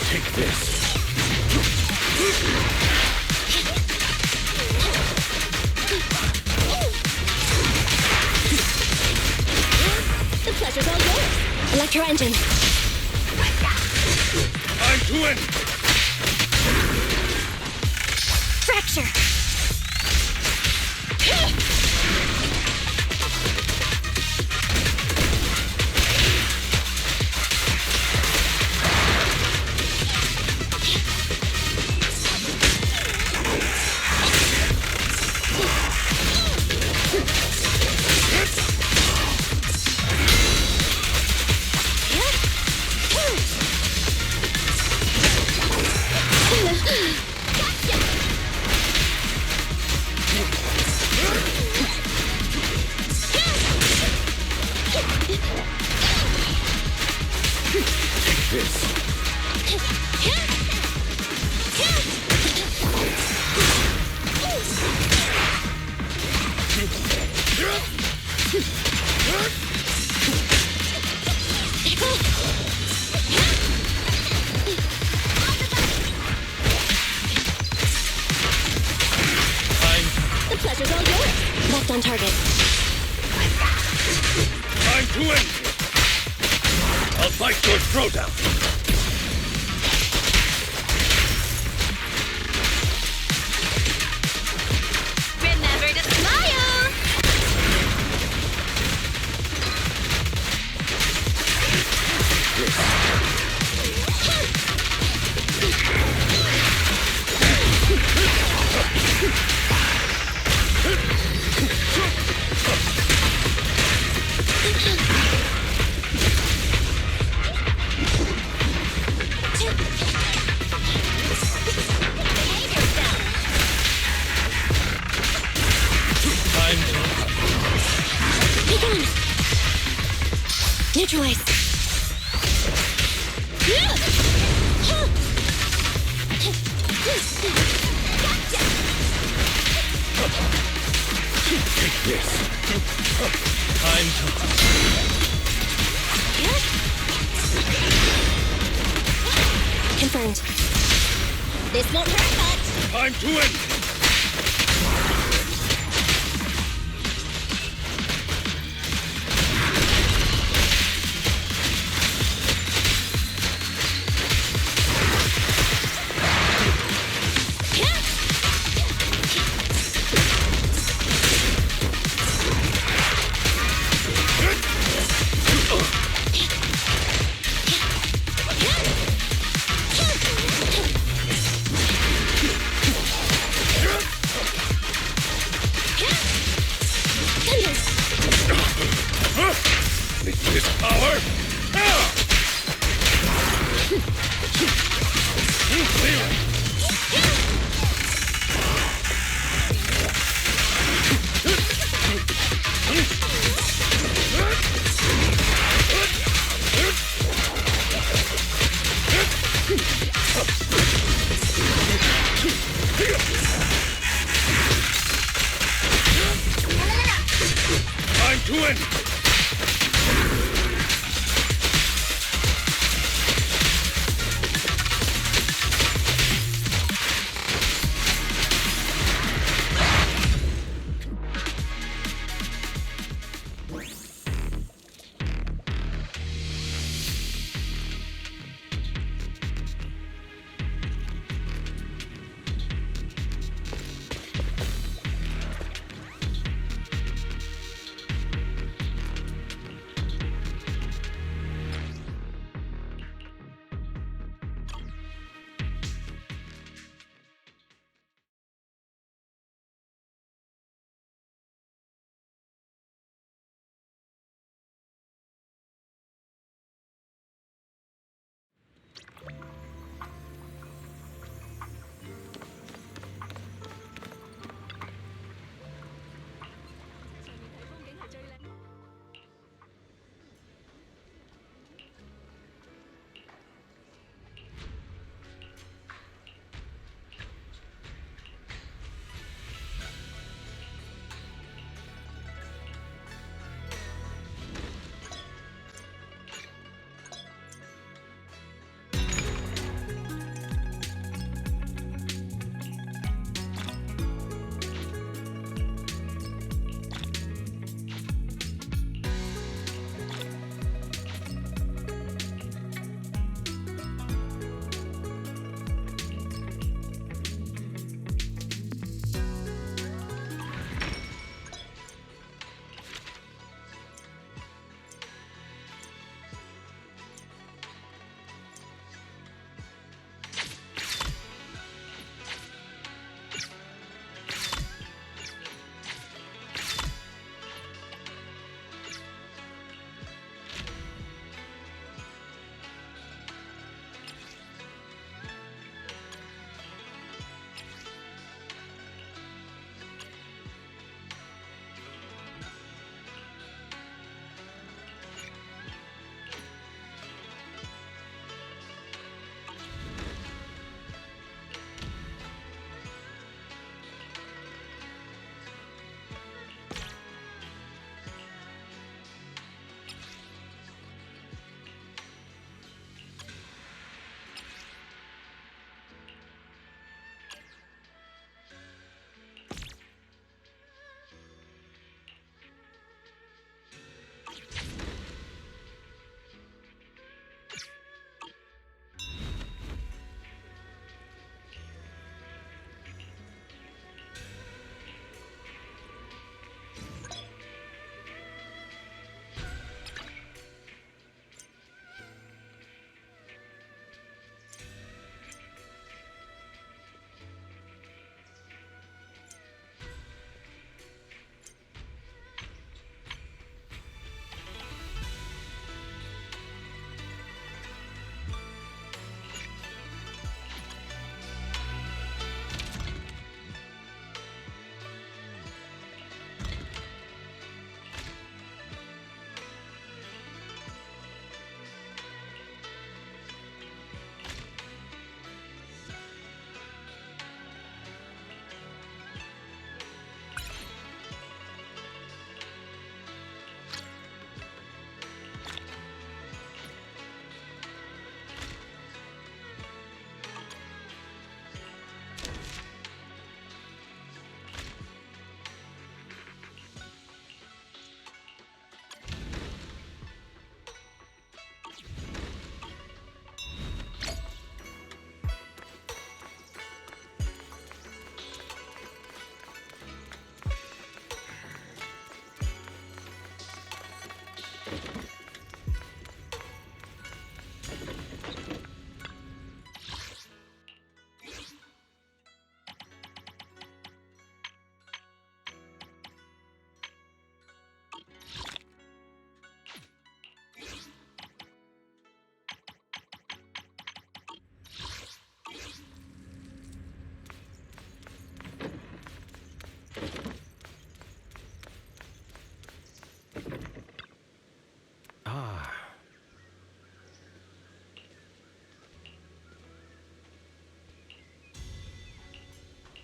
Take this. The pleasure's all yours. Electro engine. I'm to win. Fracture. The pleasure's all yours. Left on target. I'm to win. I'll fight your throwdown. Remember to smile! Neutralize. Take this. Time to... Confirmed. This won't hurt much. Time to win.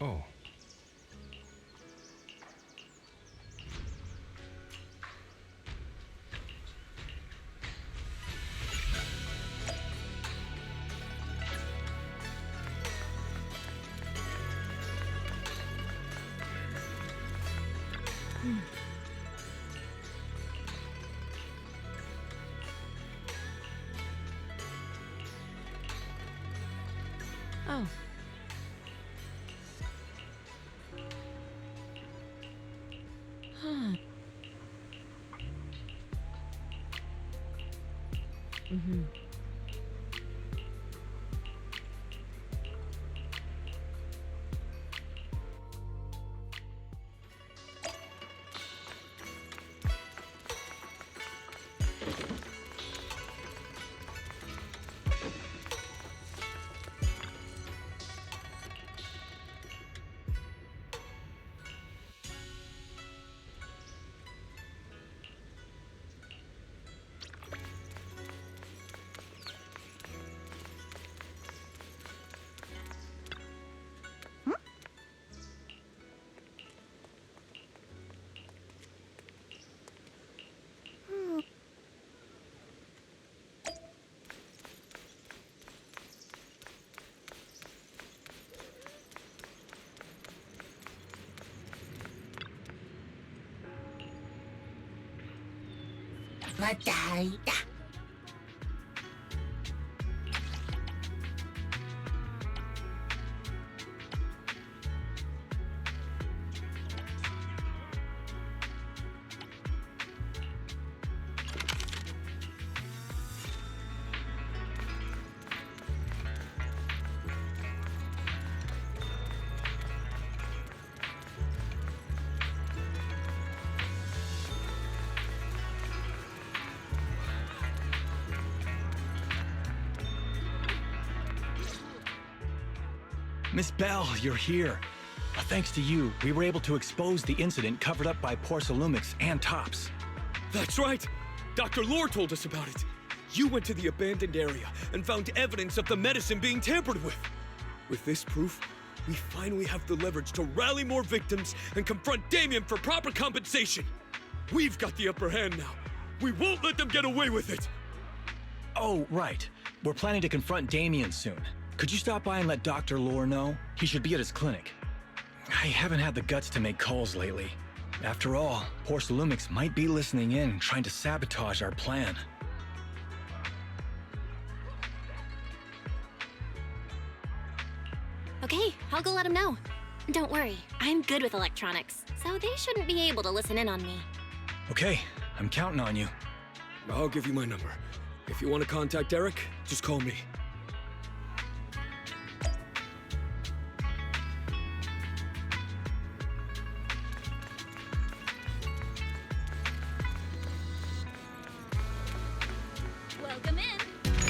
Oh. Oh. Huh. Mm-hmm. Miss Bell, you're here. Thanks to you, we were able to expose the incident covered up by Porcelumix and Tops. That's right! Dr. Lore told us about it. You went to the abandoned area and found evidence of the medicine being tampered with. With this proof, we finally have the leverage to rally more victims and confront Damien for proper compensation. We've got the upper hand now. We won't let them get away with it. Oh, right. We're planning to confront Damien soon. Could you stop by and let Dr. Lore know? He should be at his clinic. I haven't had the guts to make calls lately. After all, Porcelumix might be listening in, trying to sabotage our plan. Okay, I'll go let him know. Don't worry, I'm good with electronics, so they shouldn't be able to listen in on me. Okay, I'm counting on you. I'll give you my number. If you want to contact Eric, just call me. Welcome in.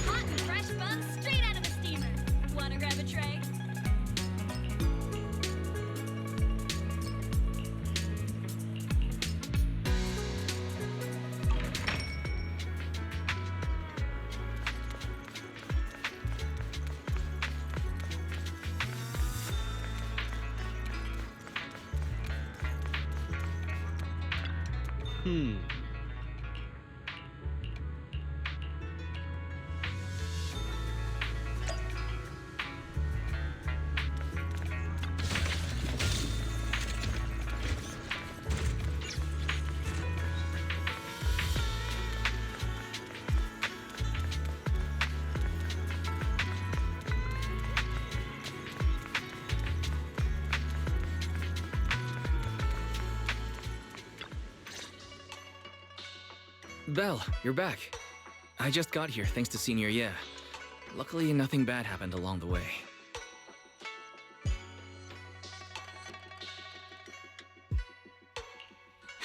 Hot and fresh buns straight out of the steamer. Wanna grab a tray? Belle, you're back. I just got here thanks to Senior Ye. Luckily, nothing bad happened along the way.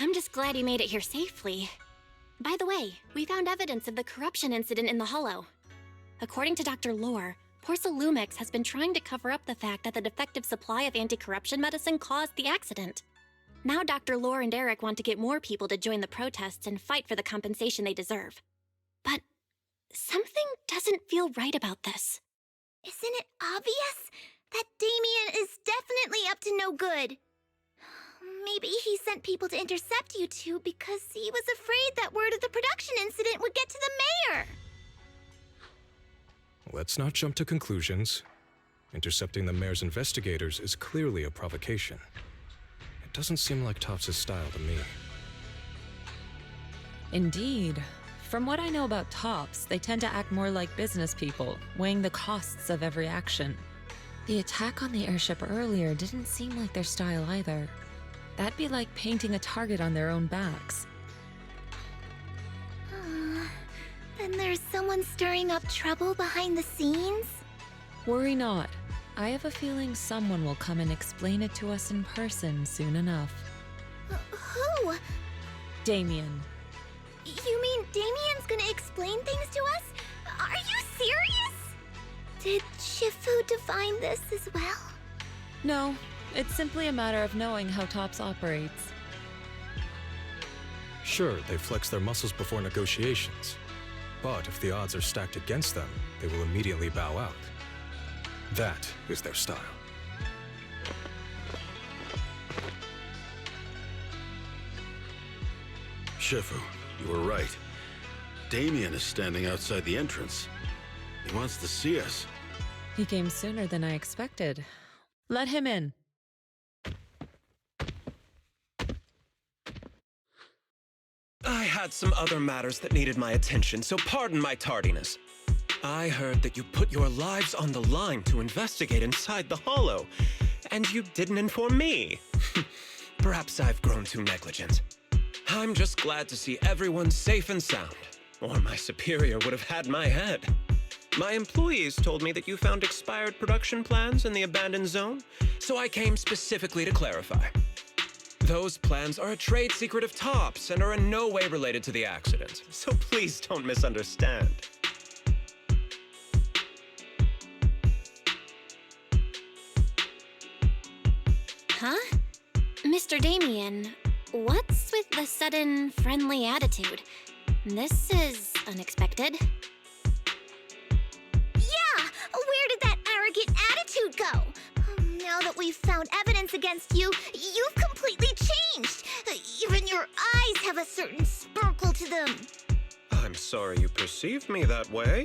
I'm just glad you made it here safely. By the way, we found evidence of the corruption incident in the Hollow. According to Dr. Lore, Porcelumix has been trying to cover up the fact that the defective supply of anti-corruption medicine caused the accident. Now Dr. Lore and Eric want to get more people to join the protests and fight for the compensation they deserve. But something doesn't feel right about this. Isn't it obvious? That Damien is definitely up to no good. Maybe he sent people to intercept you two because he was afraid that word of the production incident would get to the mayor. Let's not jump to conclusions. Intercepting the mayor's investigators is clearly a provocation. It doesn't seem like Topps' style to me. Indeed. From what I know about Topps, they tend to act more like business people, weighing the costs of every action. The attack on the airship earlier didn't seem like their style either. That'd be like painting a target on their own backs. Then there's someone stirring up trouble behind the scenes? Worry not. I have a feeling someone will come and explain it to us in person soon enough. Who? Damien. You mean Damien's gonna explain things to us? Are you serious? Did Shifu define this as well? No, it's simply a matter of knowing how Topps operates. Sure, they flex their muscles before negotiations. But if the odds are stacked against them, they will immediately bow out. That is their style. Shifu, you were right. Damien is standing outside the entrance. He wants to see us. He came sooner than I expected. Let him in. I had some other matters that needed my attention, so pardon my tardiness. I heard that you put your lives on the line to investigate inside the Hollow, and you didn't inform me. Perhaps I've grown too negligent. I'm just glad to see everyone safe and sound, or my superior would have had my head. My employees told me that you found expired production plans in the abandoned zone, so I came specifically to clarify. Those plans are a trade secret of Topps and are in no way related to the accident, so please don't misunderstand. Huh? Mr. Damien, what's with the sudden friendly attitude? This is unexpected. Yeah! Where did that arrogant attitude go? Now that we've found evidence against you, you've completely changed. Even your eyes have a certain sparkle to them. I'm sorry you perceived me that way,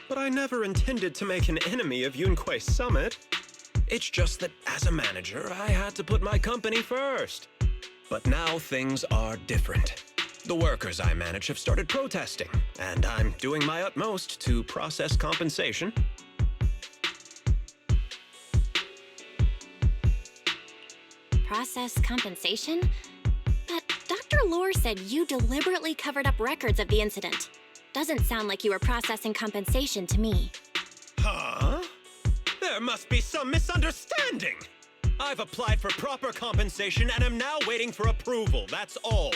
but I never intended to make an enemy of Yunquei Summit. It's just that as a manager, I had to put my company first. But now things are different. The workers I manage have started protesting, and I'm doing my utmost to process compensation. Process compensation? But Dr. Lore said you deliberately covered up records of the incident. Doesn't sound like you were processing compensation to me. Huh? There must be some misunderstanding. I've applied for proper compensation and am now waiting for approval, that's all.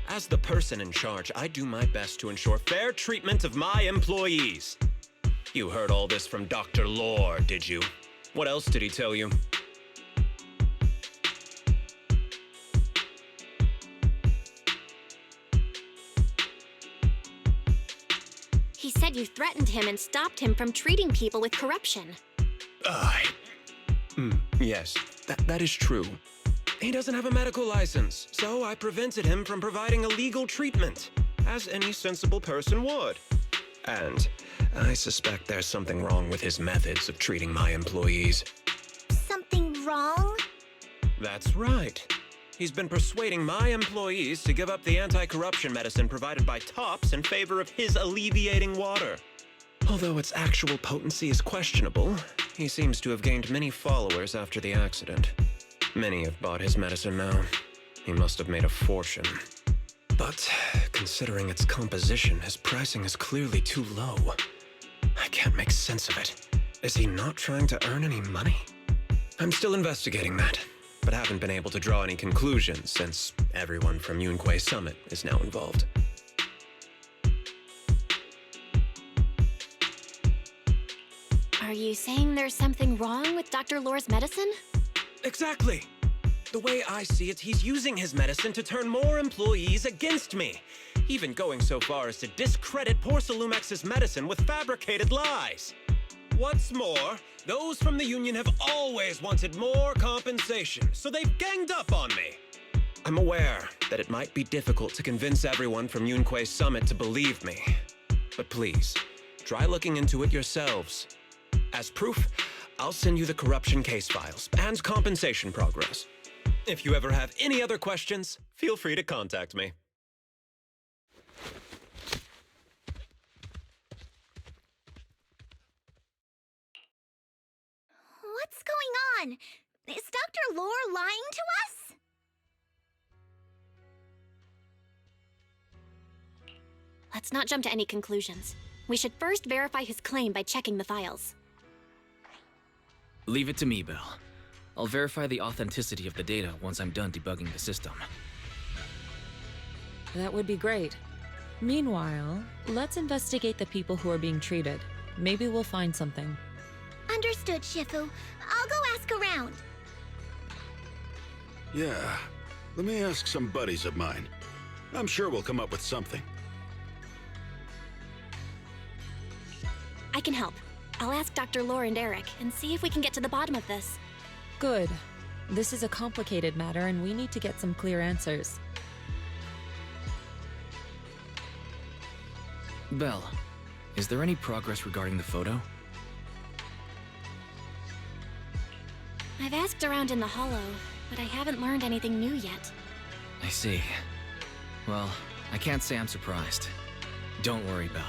As the person in charge, I do my best to ensure fair treatment of my employees. You heard all this from Dr. Lore, did you? What else did he tell you? He said you threatened him and stopped him from treating people with corruption. Yes, that is true. He doesn't have a medical license, so I prevented him from providing illegal treatment, as any sensible person would. And I suspect there's something wrong with his methods of treating my employees. Something wrong? That's right. He's been persuading my employees to give up the anti-corruption medicine provided by Topps in favor of his alleviating water. Although its actual potency is questionable, he seems to have gained many followers after the accident. Many have bought his medicine now. He must have made a fortune. But considering its composition, his pricing is clearly too low. I can't make sense of it. Is he not trying to earn any money? I'm still investigating that, but haven't been able to draw any conclusions since everyone from Yunquei Summit is now involved. Are you saying there's something wrong with Dr. Lore's medicine? Exactly. The way I see it, he's using his medicine to turn more employees against me, even going so far as to discredit Porcelumex's medicine with fabricated lies. What's more, those from the union have always wanted more compensation, so they've ganged up on me. I'm aware that it might be difficult to convince everyone from Yunque's summit to believe me. But please, try looking into it yourselves. As proof, I'll send you the corruption case files and compensation progress. If you ever have any other questions, feel free to contact me. What's going on? Is Dr. Lore lying to us? Let's not jump to any conclusions. We should first verify his claim by checking the files. Leave it to me, Belle. I'll verify the authenticity of the data once I'm done debugging the system. That would be great. Meanwhile, let's investigate the people who are being treated. Maybe we'll find something. Understood, Shifu. I'll go ask around. Yeah, let me ask some buddies of mine. I'm sure we'll come up with something. I can help. I'll ask Dr. Lore and Eric and see if we can get to the bottom of this. Good. This is a complicated matter and we need to get some clear answers. Belle, is there any progress regarding the photo? I've asked around in the Hollow, but I haven't learned anything new yet. I see. Well, I can't say I'm surprised. Don't worry, Belle.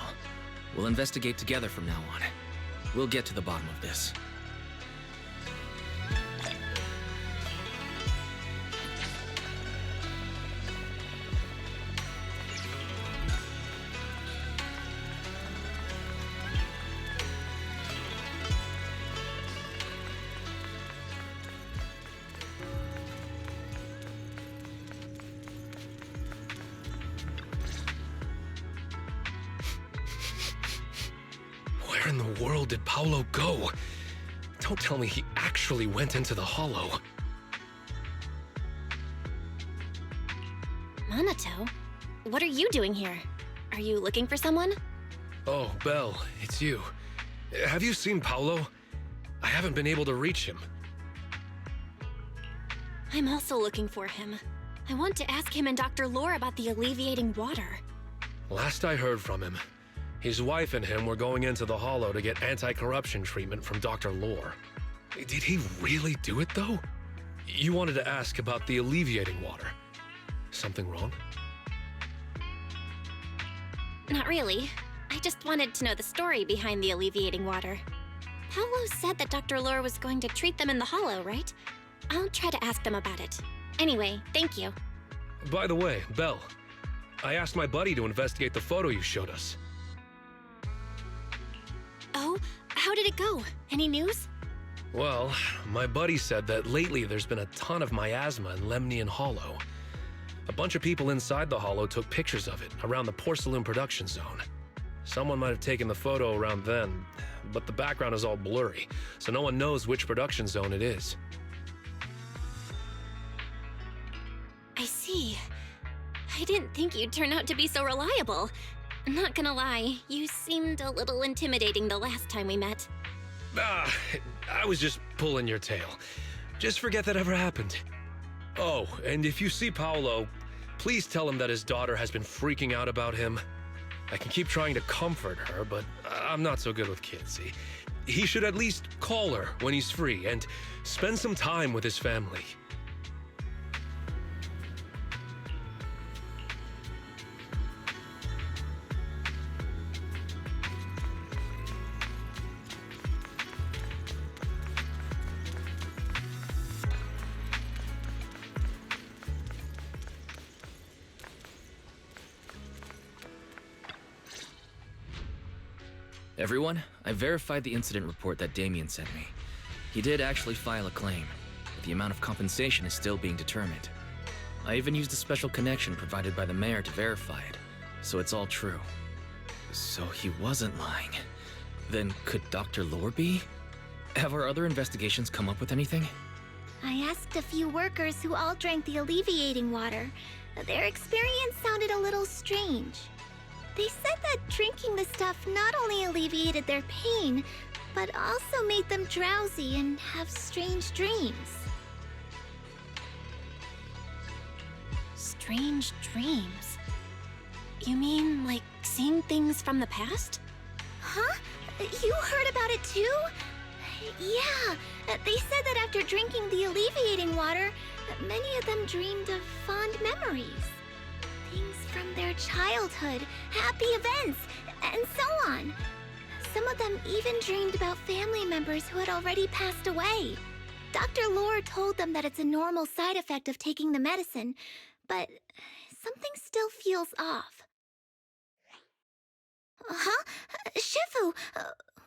We'll investigate together from now on. We'll get to the bottom of this. Where in the world did Paolo go? Don't tell me he actually went into the Hollow. Minato? What are you doing here? Are you looking for someone? Oh, Belle, it's you. Have you seen Paolo? I haven't been able to reach him. I'm also looking for him. I want to ask him and Dr. Lore about the alleviating water. Last I heard from him, his wife and him were going into the Hollow to get anti-corruption treatment from Dr. Lore. Did he really do it, though? You wanted to ask about the alleviating water. Something wrong? Not really. I just wanted to know the story behind the alleviating water. Paolo said that Dr. Lore was going to treat them in the Hollow, right? I'll try to ask them about it. Anyway, thank you. By the way, Belle, I asked my buddy to investigate the photo you showed us. Oh, how did it go? Any news? Well, my buddy said that lately there's been a ton of miasma in Lemnian Hollow. A bunch of people inside the Hollow took pictures of it around the Porcelain production zone. Someone might have taken the photo around then, but the background is all blurry, so no one knows which production zone it is. I see. I didn't think you'd turn out to be so reliable. Not gonna lie, you seemed a little intimidating the last time we met. I was just pulling your tail. Just forget that ever happened. Oh, and if you see Paolo, please tell him that his daughter has been freaking out about him. I can keep trying to comfort her, but I'm not so good with kids. He should at least call her when he's free and spend some time with his family. Everyone, I verified the incident report that Damien sent me. He did actually file a claim, but the amount of compensation is still being determined. I even used a special connection provided by the mayor to verify it, so it's all true. So he wasn't lying. Then could Dr. Lore be? Have our other investigations come up with anything? I asked a few workers who all drank the alleviating water. Their experience sounded a little strange. They said that drinking the stuff not only alleviated their pain, but also made them drowsy and have strange dreams. Strange dreams? You mean, like, seeing things from the past? Huh? You heard about it too? Yeah, they said that after drinking the alleviating water, many of them dreamed of fond memories. Things from their childhood, happy events, and so on. Some of them even dreamed about family members who had already passed away. Dr. Lore told them that it's a normal side effect of taking the medicine, but something still feels off. Huh? Shifu,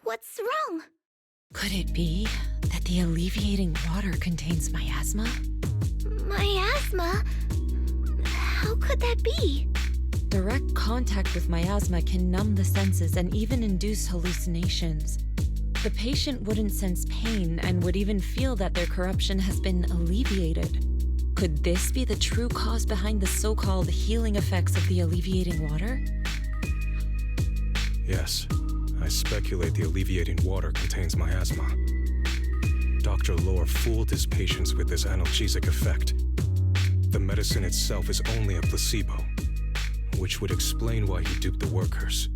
what's wrong? Could it be that the alleviating water contains miasma? Miasma? How could that be? Direct contact with miasma can numb the senses and even induce hallucinations. The patient wouldn't sense pain and would even feel that their corruption has been alleviated. Could this be the true cause behind the so-called healing effects of the alleviating water? Yes, I speculate the alleviating water contains miasma. Dr. Lore fooled his patients with this analgesic effect. The medicine itself is only a placebo, which would explain why he duped the workers.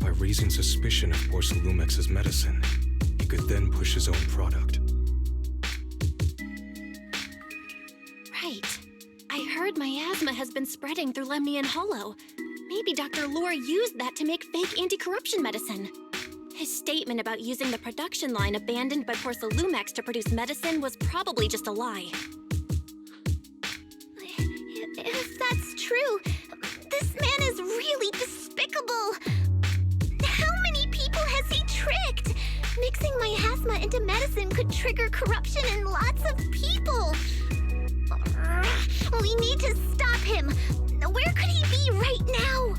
By raising suspicion of Porcelumex's medicine, he could then push his own product. Right. I heard miasma has been spreading through Lemnian Hollow. Maybe Dr. Lore used that to make fake anti-corruption medicine. His statement about using the production line abandoned by Porcelumex to produce medicine was probably just a lie. If that's true, this man is really despicable. How many people has he tricked? Mixing miasma into medicine could trigger corruption in lots of people. We need to stop him. Where could he be right now?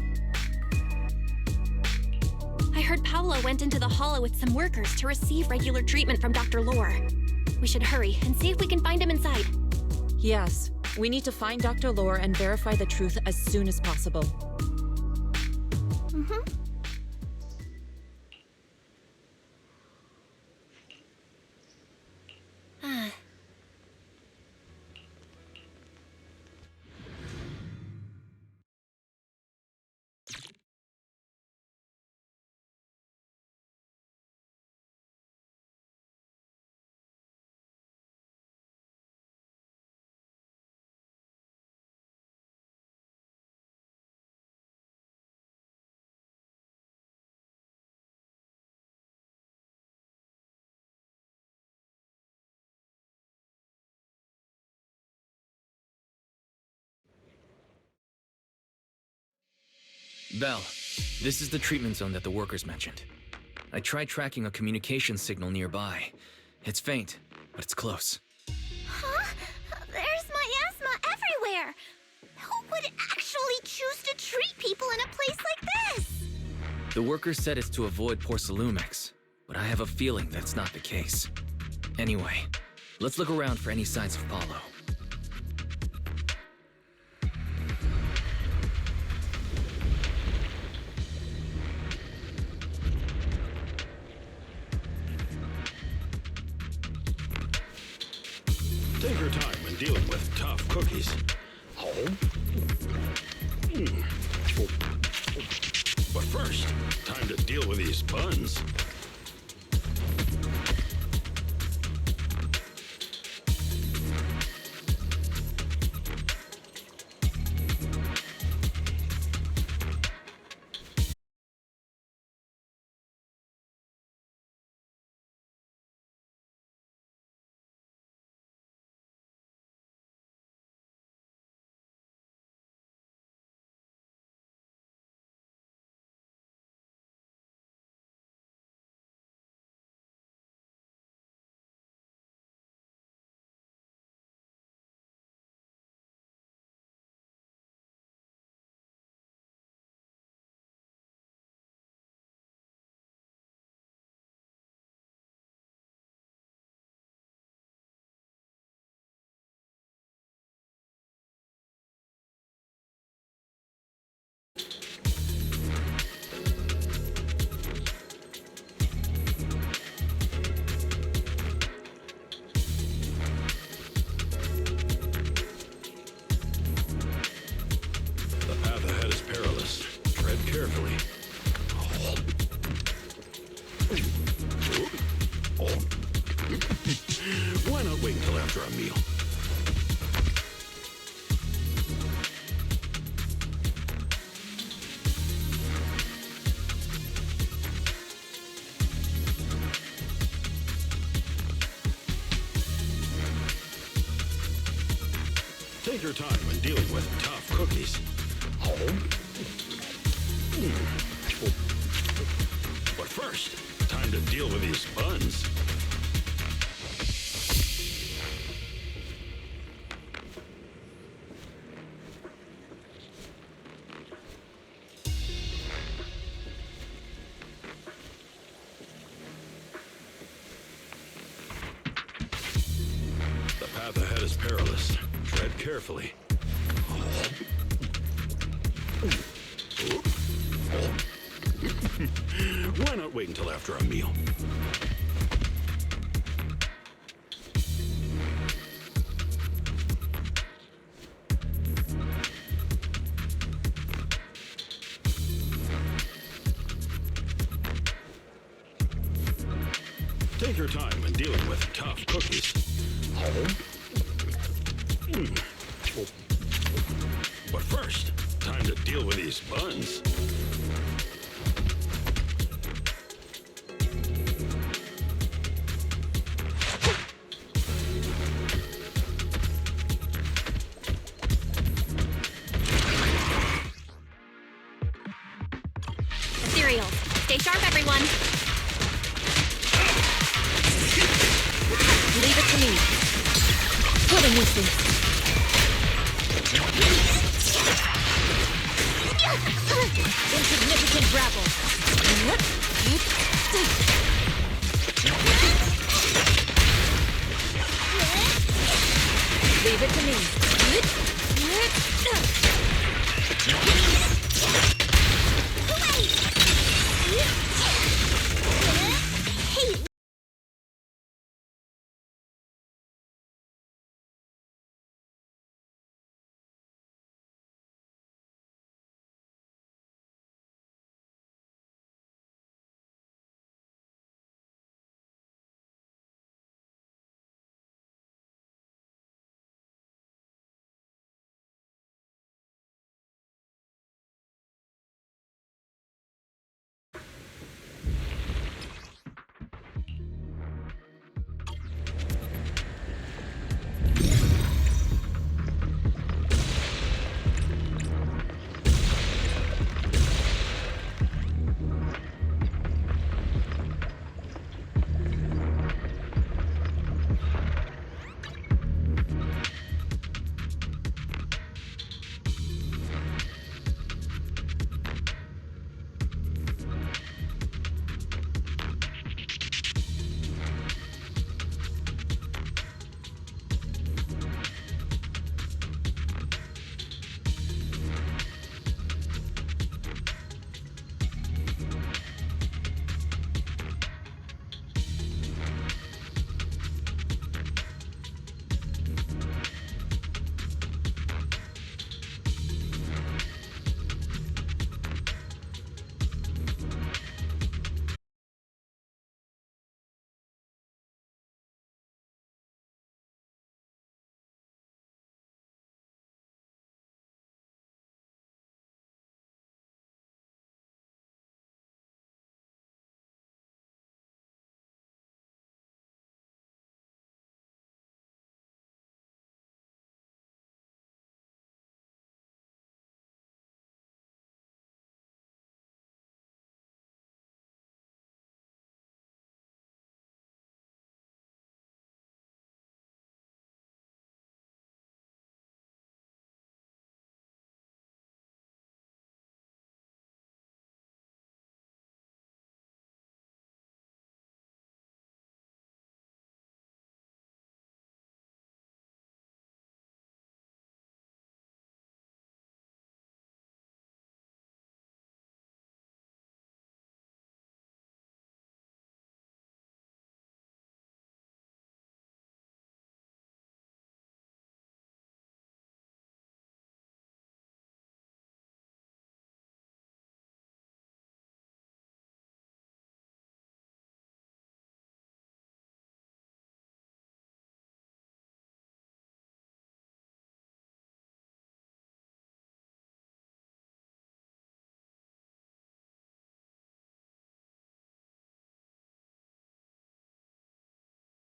I heard Paolo went into the hollow with some workers to receive regular treatment from Dr. Lore. We should hurry and see if we can find him inside. Yes, we need to find Dr. Lore and verify the truth as soon as possible. Mm-hmm. Belle, this is the treatment zone that the workers mentioned. I tried tracking a communication signal nearby. It's faint, but it's close. Huh? There's miasma everywhere. Who would actually choose to treat people in a place like this? The workers said it's to avoid Porcelumex, but I have a feeling that's not the case. Anyway, let's look around for any signs of Paulo. Take your time when dealing with tough cookies. But first, time to deal with these buns. Take your time when dealing with tough cookies. But first, time to deal with these buns. The path ahead is perilous. Tread carefully. Why not wait until after a meal? Take your time when dealing with tough cookies. But first, time to deal with these buns. Cereals. Stay sharp, everyone. Leave it to me. Pudding misses. Insignificant grapple. Leave it to me.